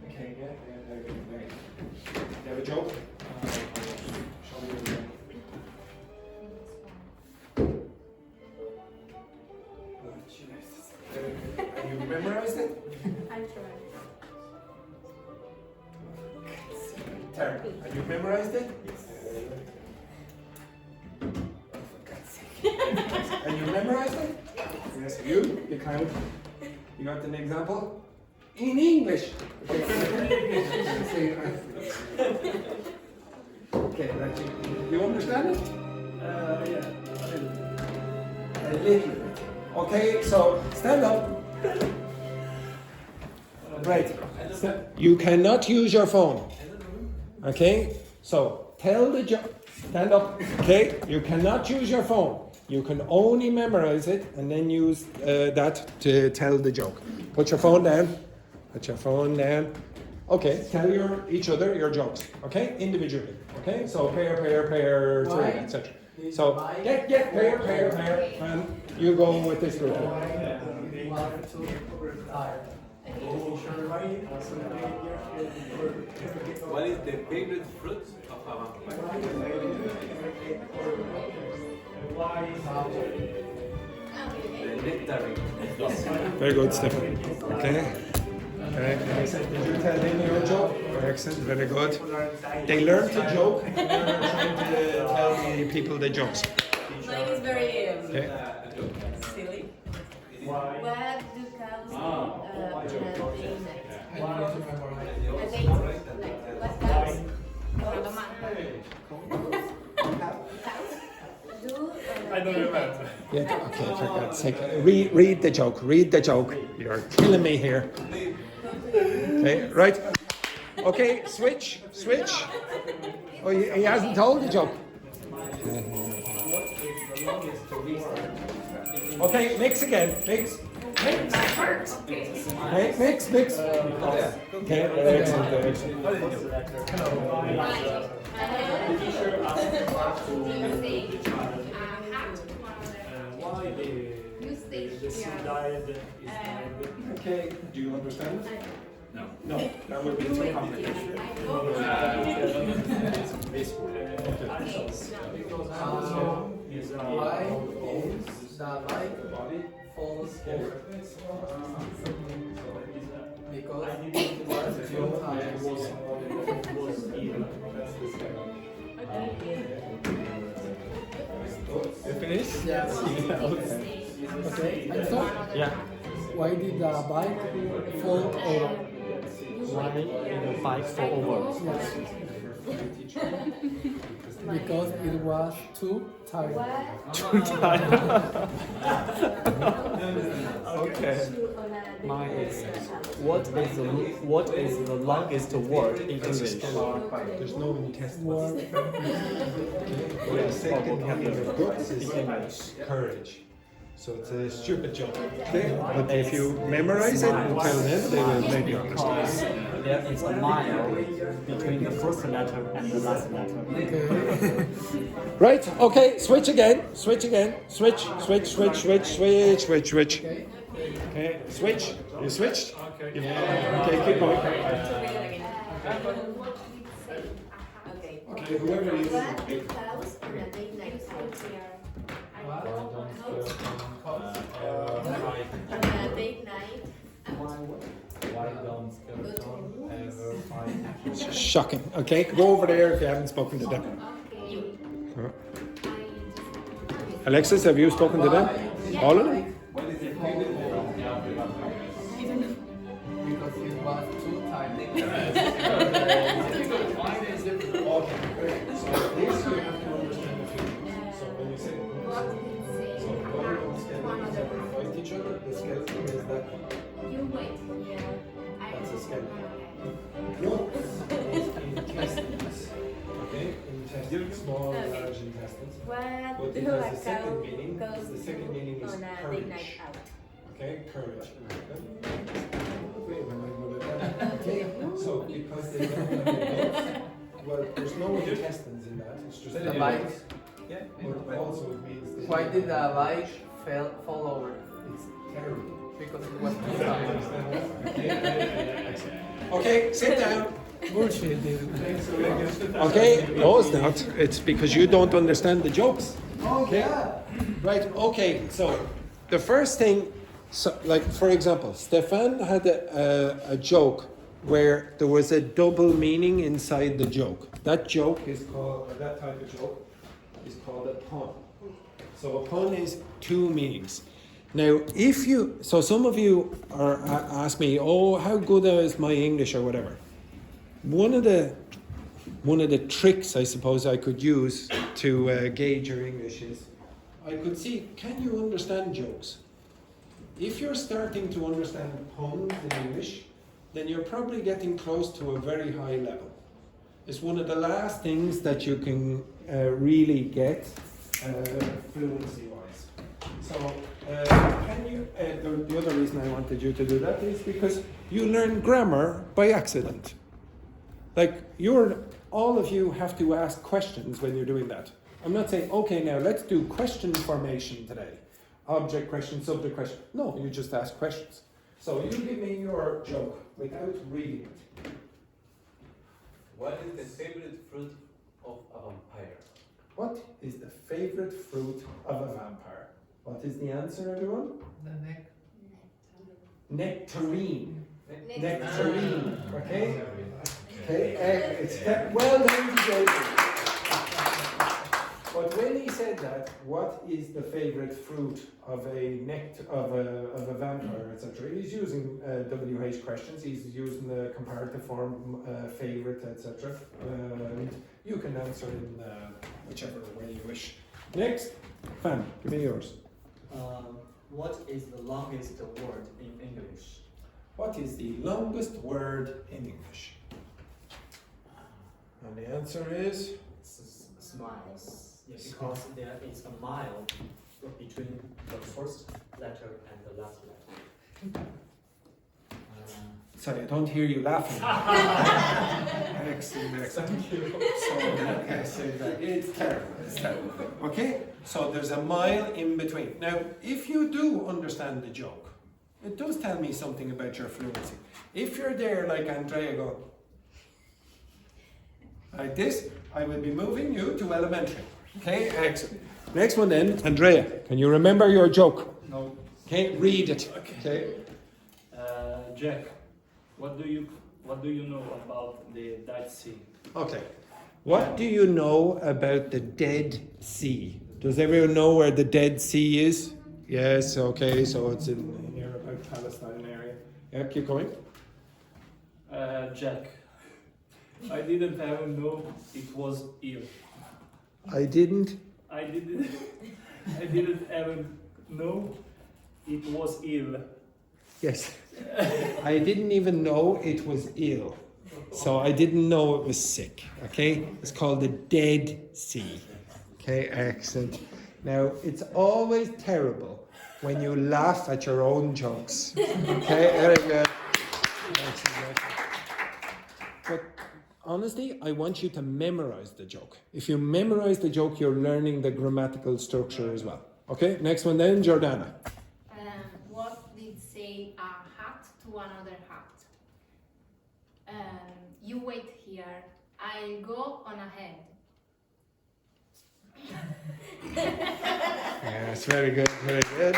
Okay, yeah. You have a joke? Show me your joke. You memorized it? I tried. Terry, have you memorized it? And you memorized it? Yes, you kind of, you got an example? In English. Okay, you understand it? Yeah. A little bit. Okay, so stand up. Right. You cannot use your phone. Okay? So tell the joke. Stand up. Okay? You cannot use your phone. You can only memorize it and then use that to tell the joke. Put your phone down. Put your phone down. Okay, tell each other your jokes. Okay? Individually. Okay? So pair, three, etc. So get pair, and you go with this group. What is the favorite fruit of a The nectarine. Very good, Stefan. Okay. Did you tell them your joke? Excellent, very good. They learn to joke and they're trying to tell the people the jokes. Mine is very Okay. silly. Where do cows on a day night? A day night. What cows? I don't remember. Yeah, okay, for God's sake. Read the joke, read the joke. You're killing me here. Okay, right. Okay, switch. Oh, he hasn't told the joke. Okay, mix again. Mix. Okay, mix. Okay, excellent. Why the sea died is Okay, do you understand it? No, that would be too complicated. Why is the light body falls over? Because it was too high. You finished? Yes. Okay. And so, Yeah. why did the bike fall over? Why did the bike fall over? Yes. Because it was too tired. Okay. Mine is what is the longest word in English? There's no test. Word. The second handle of books is courage. So it's a stupid joke. Okay? But if you memorize it and tell them, they will maybe understand. There is a mile between the first letter and the last letter. Okay. Right, okay, switch again. Switch. Okay. Okay, switch. You switched? Okay, keep going. Okay, whoever is. Where do cows on a day night go? On a date night. Shocking. Okay, go over there if you haven't spoken to them. Alexis, have you spoken to them? All of them? Because it was too tired. answer, the skeleton is that You wait here. I That's a go. skeleton. Okay. yolk is intestines. Okay, intestines, small, Okay. large intestines. What But it do has a a second cow meaning. goes The second meaning is on a date courage. night out? Okay, courage. Wait, when I go to that. Okay, so because they don't have the guts, well, there's no intestines in that. It's just The the bike. guts. Yeah. But also it means they Why don't did the have bike fall over? It's terrible. Because it was Okay, sit down. Bullshit, dude. Okay, no, it's not. It's because you don't understand the jokes. Okay? Right, okay, so the first thing, so, like for example, Stefan had a joke where there was a double meaning inside the joke. That joke is called, or that type of joke is called a pun. So a pun is two meanings. Now, if you, so some of you are ask me, oh, how good is my English or whatever. One of the tricks I suppose I could use to gauge your English is I could see, can you understand jokes? If you're starting to understand puns in English, then you're probably getting close to a very high level. It's one of the last things that you can really get fluency-wise. So, can you? The other reason I wanted you to do that is because you learn grammar by accident. Like all of you have to ask questions when you're doing that. I'm not saying, okay, now let's do question formation today. Object question, subject question. No, you just ask questions. So you give me your joke without reading it. What is the favorite fruit of a vampire? What is the favorite fruit of a vampire? What is the answer, everyone? the neck. Nectarine. Nectarine. Okay? Okay, well done, Jason. But when he said that, what is the favorite fruit of a vampire, etc.? He's using WH questions. He's using the comparative form, favorite, etc. You can answer in whichever way you wish. Next, Fan, give me yours. What is the longest word in English? What is the longest word in English? And the answer is Smiles. Because there is a mile between the first letter and the last letter. Sorry, I don't hear you laughing. Excellent. Thank you. So, it's terrible. It's terrible. Okay, so there's a mile in between. Now, if you do understand the joke, it does tell me something about your fluency. If you're there like Andrea going, like this, I will be moving you to elementary. Okay, excellent. Next one then, Andrea, can you remember your joke? No. Okay, read it. Okay. Jack, what do you know about the Dead Sea? Okay. What do you know about the Dead Sea? Does everyone know where the Dead Sea is? Yes, okay, so it's in here about Palestine area. Yeah, keep going. Jack, I didn't even know it was ill. I didn't even know it was ill. Yes. I didn't even know it was ill. So I didn't know it was sick. Okay? It's called the Dead Sea. Okay, excellent. Now, it's always terrible when you laugh at your own jokes. Okay, very good. Excellent. But honestly, I want you to memorize the joke. If you memorize the joke, you're learning the grammatical structure as well. Okay, next one then, Jordana. What did say a hat to another hat? You wait here. I'll go on ahead. Yes, very good, very good.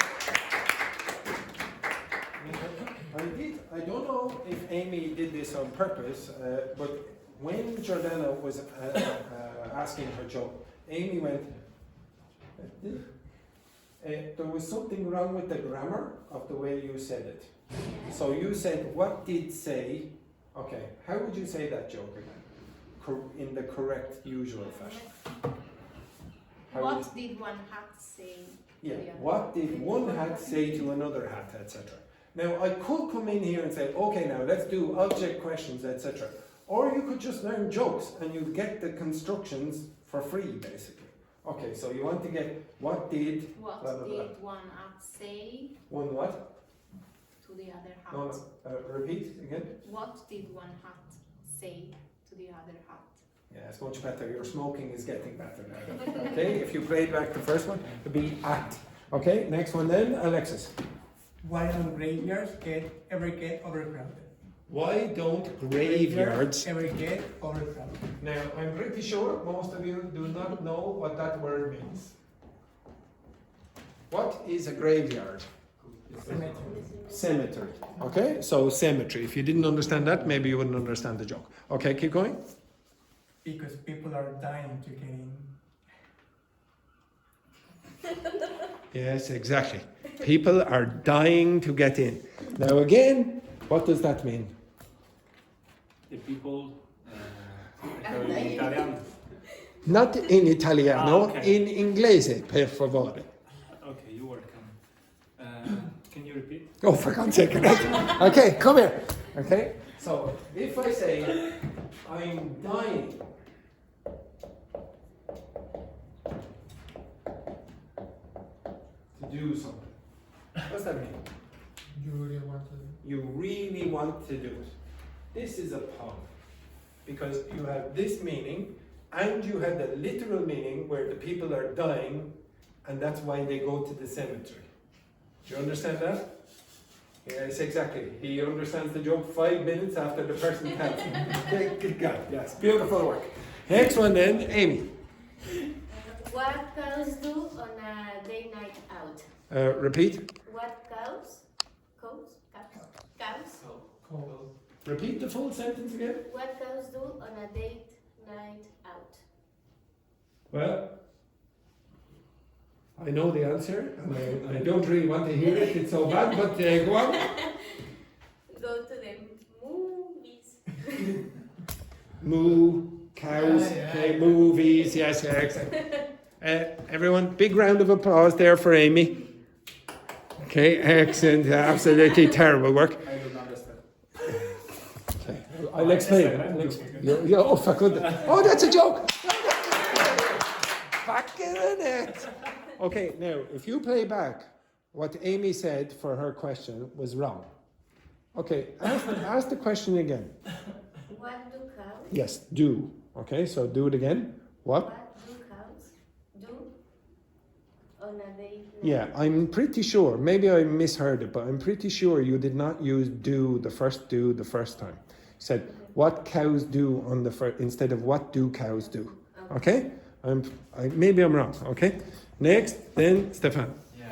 I don't know if Amy did this on purpose, but when Jordana was asking her joke, Amy went, there was something wrong with the grammar of the way you said it. So you said, what did say? Okay, how would you say that joke again? In the correct, usual fashion. How What did one hat say? Yeah. the other. What did one hat say to another hat, etc. Now, I could come in here and say, okay, now let's do object questions, etc. Or you could just learn jokes and you'd get the constructions for free, basically. Okay, so you want to get what did, What blah, blah, blah. did one hat say One what? to the other hat? No, repeat again. What did one hat say to the other hat? Yeah, it's much better. Your smoking is getting better now. Okay, if you played back the first one, it'd be at. Okay, next one then, Alexis. Why don't graveyards ever get overcrowded? Why don't graveyards? ever get overcrowded? Now, I'm pretty sure most of you do not know what that word means. What is a graveyard? Cemetery. Cemetery. Okay, so cemetery. If you didn't understand that, maybe you wouldn't understand the joke. Okay, keep going. Because people are dying to get in. Yes, exactly. People are dying to get in. Now, again, what does that mean? The people in Italian. Not in italiano, okay. in inglese, per favore. Okay, you're welcome. Can you repeat? Oh, for God's sake. Okay, come here. Okay, so if I say, I'm dying to do something, what does that mean? You really want to. You really want to do it. This is a pun because you have this meaning and you have the literal meaning where the people are dying and that's why they go to the cemetery. Do you understand that? Yes, exactly. He understands the joke 5 minutes after the person tells him. Okay, good God. Yes, beautiful work. Next one then, Amy. What cows do on a day night out? Repeat. What cows? Cows? Repeat the full sentence again. What cows do on a date night out? Well, I know the answer, and I don't really want to hear it. It's so bad, but go on. Go to the movies. Moo, cows, okay, movies, yes, excellent. Everyone, big round of applause there for Amy. Okay, excellent, absolutely terrible work. I don't understand. Okay, I'll explain. Oh, for goodness. Oh, that's a joke. Back in it. Okay, now, if you play back what Amy said for her question was wrong. Okay, ask the question again. What do cows? Yes, do. Okay, so do it again. What? What do cows do on a date night? Yeah, I'm pretty sure. Maybe I misheard it, but I'm pretty sure you did not use do the first time. You said what cows do on the first instead of what do cows do. Okay? Maybe I'm wrong. Okay. Next, then Stefan. Yeah.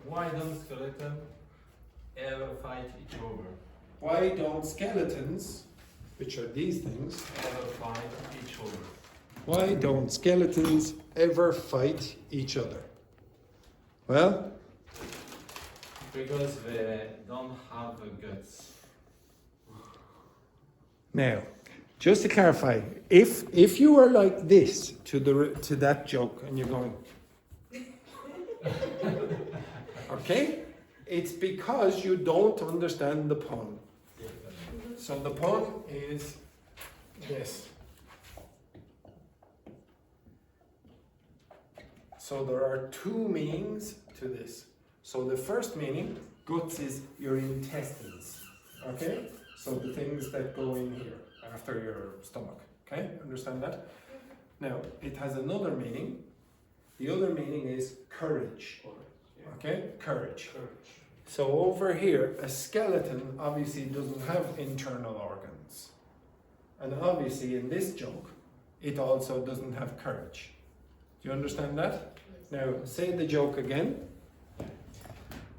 Why don't skeletons ever fight each other? Why don't skeletons, which are these things, Ever fight each other? why don't skeletons ever fight each other? Well, Because they don't have the guts. now, just to clarify, if you were like this to that joke and you're going, okay, it's because you don't understand the pun. So the pun is this. So there are two meanings to this. So the first meaning, guts, is your intestines. Okay? So the things that go in here after your stomach. Okay? Understand that? Now, it has another meaning. The other meaning is courage. Okay? Courage. So over here, a skeleton obviously doesn't have internal organs. And obviously in this joke, it also doesn't have courage. Do you understand that? Now, say the joke again.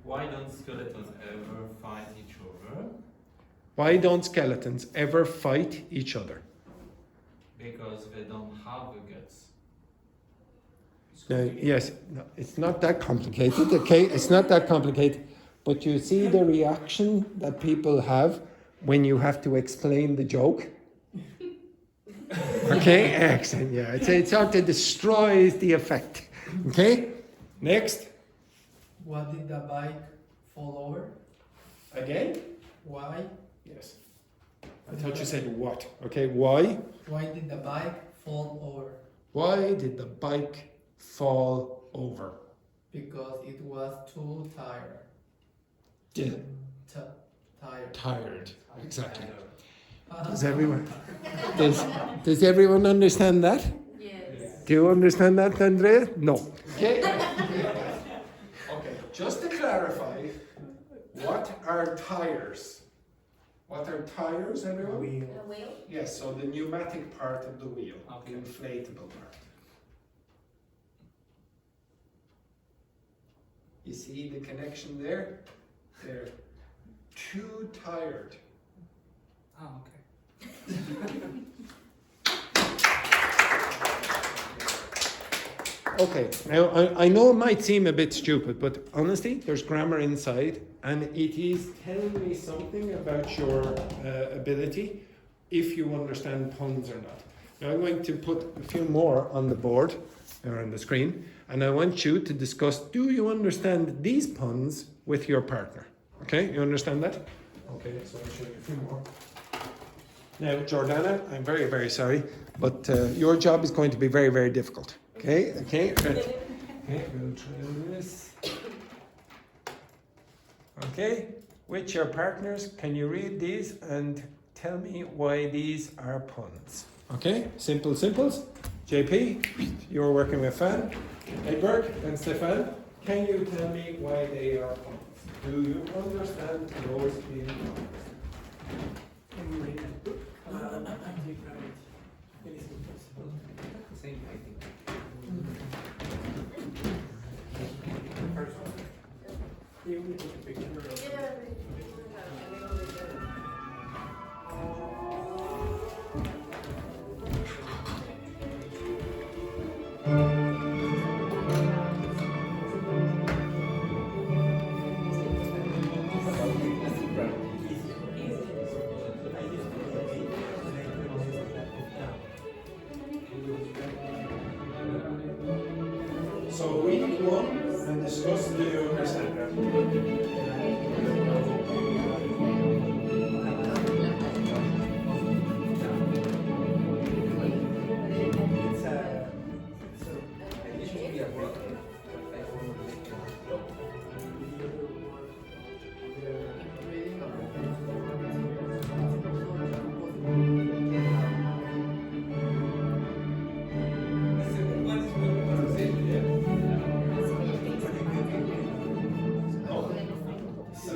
Why don't skeletons ever fight each other? Why don't skeletons ever fight each other? Because they don't have the guts. Now, yes, no, it's not that complicated, okay? It's not that complicated. But you see the reaction that people have when you have to explain the joke? Okay, excellent, yeah. It sort of destroys the effect. Okay, next. What did the bike fall over? Again? Why? Yes. I thought you said what. Okay, why? Why did the bike fall over? Why did the bike fall over? Because it was too tired. Yeah. Tired. Tired. Exactly. Uh-huh. Does everyone understand that? Yes. Do you understand that, Andrea? No. Okay. Okay. Just to clarify, what are tires? What are tires, everyone? Wheel. The wheel? Yes, so the pneumatic part of the wheel, Okay. the inflatable part. You see the connection there? They're too tired. Oh, okay. Okay, now I know it might seem a bit stupid, but honestly, there's grammar inside, and it is telling me something about your ability, if you understand puns or not. Now I'm going to put a few more on the board, or on the screen, and I want you to discuss, do you understand these puns with your partner? Okay, you understand that? Okay, so I'll show you a few more. Now, Jordana, I'm very, very sorry, but your job is going to be very, very difficult. Okay, okay, good. Okay, we'll try this. Okay, with your partners, can you read these and tell me why these are puns? Okay, simple simples. JP, you're working with Fan. Edberg and Stefan, can you tell me why they are puns? Do you understand those being puns? Same, I think. So read one and discuss, do you understand that? The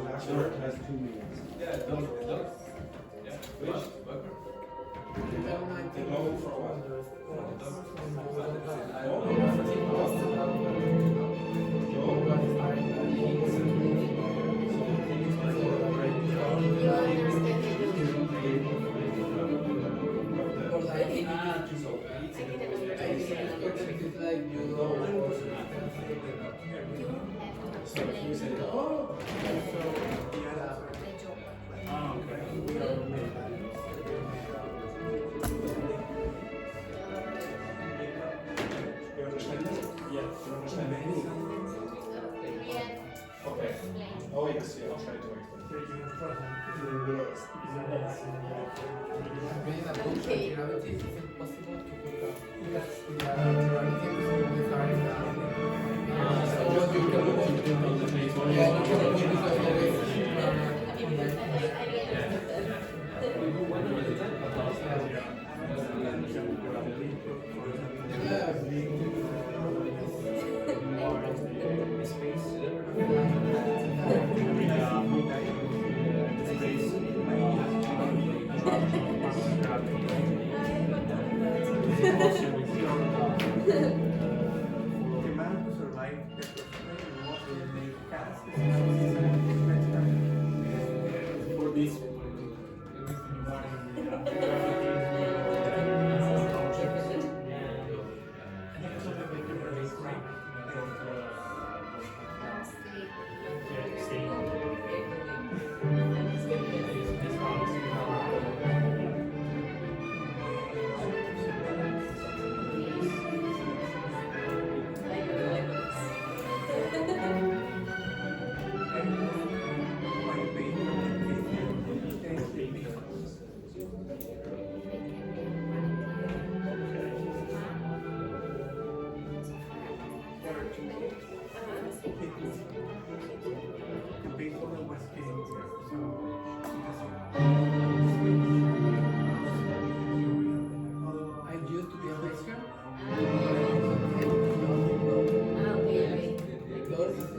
last word has 2 meanings. Yeah, dog. Yeah, which? Burger? The logo for what? So if you say, oh, Ah, okay. you understand it? Yes. You understand any? Okay. Oh yes, yeah, I'll try to explain. Being a book gravity, is it possible to put the gravity regarding For this.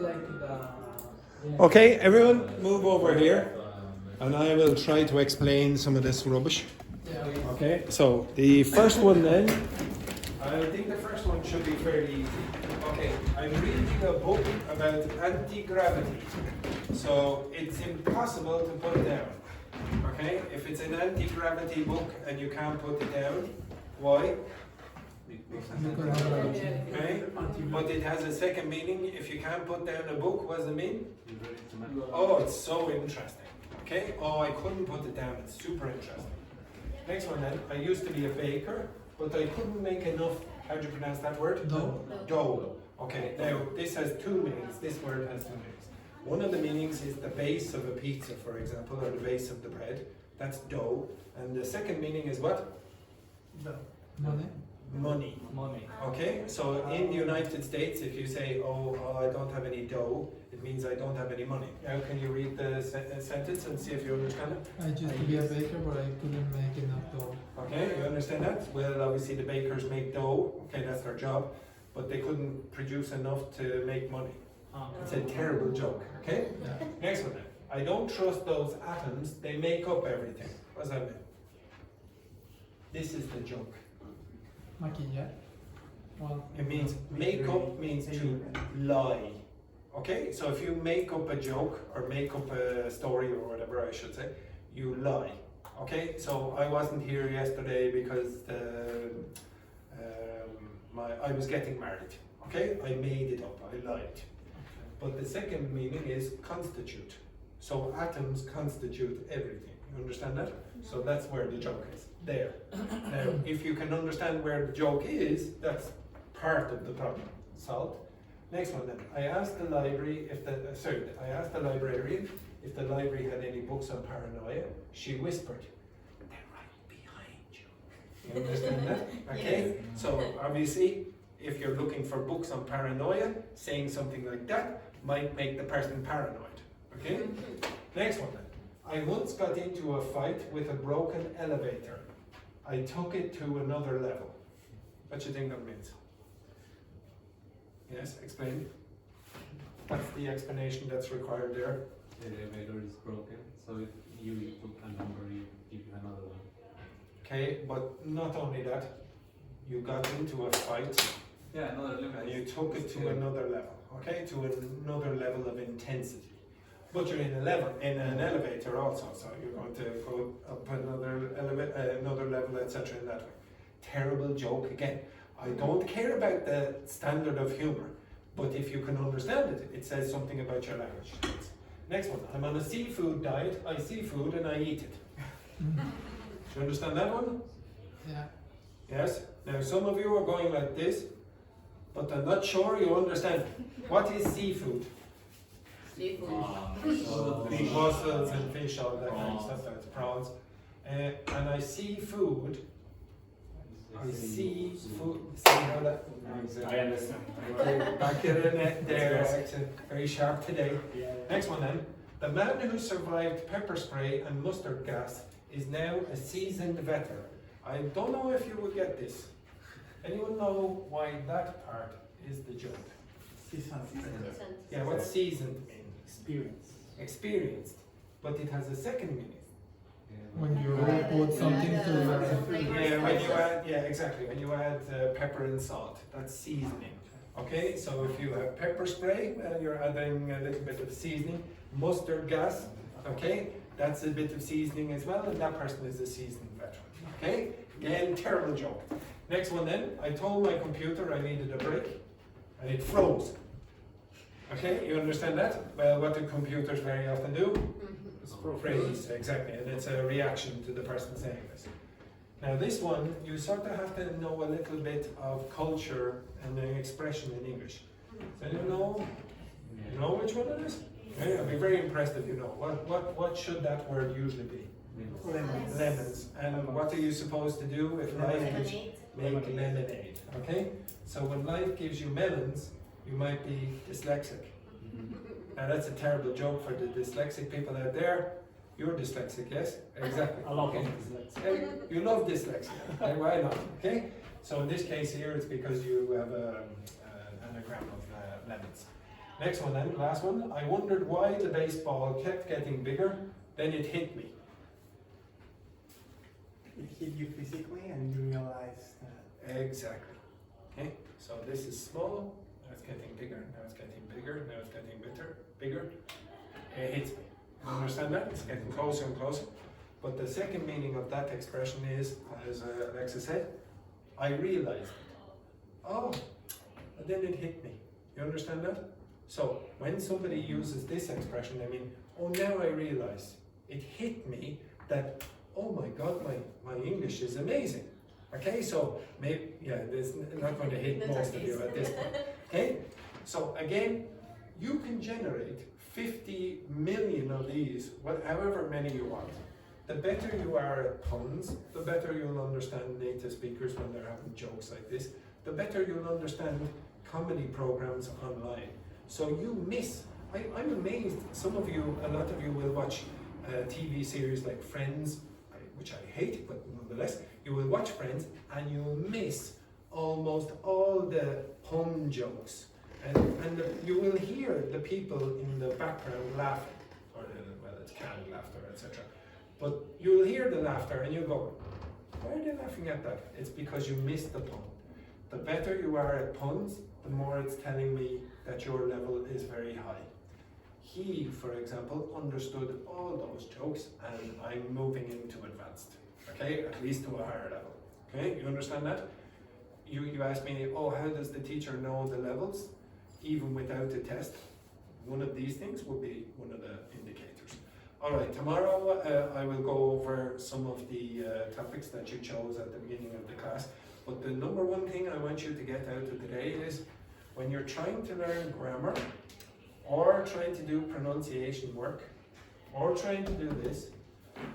like the. Okay, everyone move over here and I will try to explain some of this rubbish. Yeah. Okay, so the first one then, I think the first one should be fairly easy. Okay, I'm reading a book about anti-gravity. So it's impossible to put down. Okay, if it's an anti-gravity book and you can't put it down, why? Okay, but it has a second meaning. If you can't put down a book, what does it mean? Oh, it's so interesting. Okay, oh, I couldn't put it down. It's super interesting. Next one then, I used to be a baker, but I couldn't make enough, how do you pronounce that word? Dough. Dough. Okay, now this has two meanings. This word has two meanings. One of the meanings is the base of a pizza, for example, or the base of the bread. That's dough. And the second meaning is what? Money. Money. Money. Okay, so in the United States, if you say, oh, I don't have any dough, it means I don't have any money. Now, can you read the sentence and see if you understand it? I used to be a baker, but I couldn't make enough dough. Okay, you understand that? Well, obviously the bakers make dough. Okay, that's their job. But they couldn't produce enough to make money. It's a terrible joke. Okay? Yeah. Next one then. I don't trust those atoms. They make up everything. What does that mean? This is the joke. Maquilla. Well, It means make up means to lie. Okay, so if you make up a joke or make up a story or whatever I should say, you lie. Okay, so I wasn't here yesterday because I was getting married. Okay, I made it up, I lied. But the second meaning is constitute. So atoms constitute everything. You understand that? So that's where the joke is. There. Now, if you can understand where the joke is, that's part of the problem solved. Next one then. I asked the library if I asked the librarian if the library had any books on paranoia. She whispered, "They're right behind you." You understand that? Okay? So obviously, if you're looking for books on paranoia, saying something like that might make the person paranoid. Okay? Next one then. I once got into a fight with a broken elevator. I took it to another level. What do you think that means? Yes, explain. What's the explanation that's required there? The elevator is broken, so if you put a number, you give you another one. Okay, but not only that, you got into a fight Yeah, another level. and you took it to another level. Okay, to another level of intensity. But you're in an elevator also, so you're going to go up another level, etc. in that way. Terrible joke again. I don't care about the standard of humor, but if you can understand it, it says something about your language. Next one. I'm on a seafood diet. I see food and I eat it. Do you understand that one? yeah. Yes. Now some of you are going like this, but I'm not sure you understand. What is seafood? Big mussels and fish, all that kind of stuff, that's prawns. And I see food. I see food. See how that? I understand. Back in the net there. Very sharp today. Next one then. The man who survived pepper spray and mustard gas is now a seasoned veteran. I don't know if you will get this. Anyone know why that part is the joke? Yeah, what seasoned mean? Experienced. But it has a second meaning. When you put something to Yeah, when you add, yeah, exactly. When you add pepper and salt, that's seasoning. Okay, so if you have pepper spray, you're adding a little bit of seasoning. Mustard gas, okay, that's a bit of seasoning as well, and that person is a seasoned veteran. Okay, again, terrible joke. Next one then, I told my computer I needed a break, and it froze. Okay, you understand that? Well, what do computers very often do? Freeze, exactly, and it's a reaction to the person saying this. Now this one, you sort of have to know a little bit of culture and an expression in English. Does anyone know? You know which one it is? Okay, I'd be very impressed if you know. What should that word usually be? Lemons. Lemons. And what are you supposed to do if life gives you? Make lemonade. Okay? So when life gives you melons, you might be dyslexic. Now that's a terrible joke for the dyslexic people out there. You're dyslexic, yes? Exactly. I love okay. dyslexia. Okay, you love dyslexia. Okay, why not? Okay? So in this case here, it's because you have an anagram of lemons. Next one then, last one. I wondered why the baseball kept getting bigger, then it hit me. It hit you physically and you realize that. Exactly. Okay, so this is small, now it's getting bigger, now it's getting bigger, now it's getting bigger. It hits me. You understand that? It's getting closer and closer. But the second meaning of that expression is, as Alexa said, I realized it. Oh, and then it hit me. You understand that? So when somebody uses this expression, they mean, oh, now I realize. It hit me that, oh my God, my English is amazing. Okay, so maybe, yeah, it's not going to hit most of you at this point. Okay, so again, you can generate 50 million of these, however many you want. The better you are at puns, the better you'll understand native speakers when they're having jokes like this, the better you'll understand comedy programs online. So you miss, I'm amazed, a lot of you will watch TV series like Friends, which I hate, but nonetheless, you will watch Friends and you'll miss almost all the pun jokes. And you will hear the people in the background laughing, or well, it's canned laughter, etc. But you'll hear the laughter and you go, why are they laughing at that? It's because you missed the pun. The better you are at puns, the more it's telling me that your level is very high. He, for example, understood all those jokes and I'm moving into advanced, okay? At least to a higher level, okay? You understand that? You asked me, oh, how does the teacher know the levels? Even without a test, one of these things will be one of the indicators. All right, tomorrow I will go over some of the topics that you chose at the beginning of the class. But the number one thing I want you to get out of today is when you're trying to learn grammar, or trying to do pronunciation work, or trying to do this,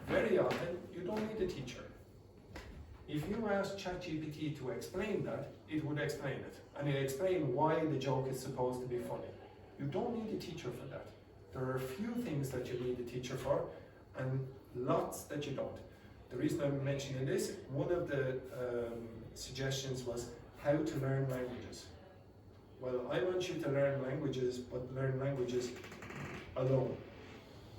very often you don't need a teacher. If you ask ChatGPT to explain that, it would explain it. And it explain why the joke is supposed to be funny. You don't need a teacher for that. There are a few things that you need a teacher for, and lots that you don't. The reason I'm mentioning this, one of the suggestions was how to learn languages. Well, I want you to learn languages, but learn languages alone.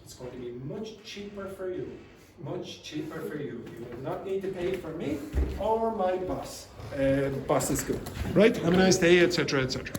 It's going to be much cheaper for you. Much cheaper for you. You will not need to pay for me or my boss. Boss is good. Right? Have a nice day, etc., etc.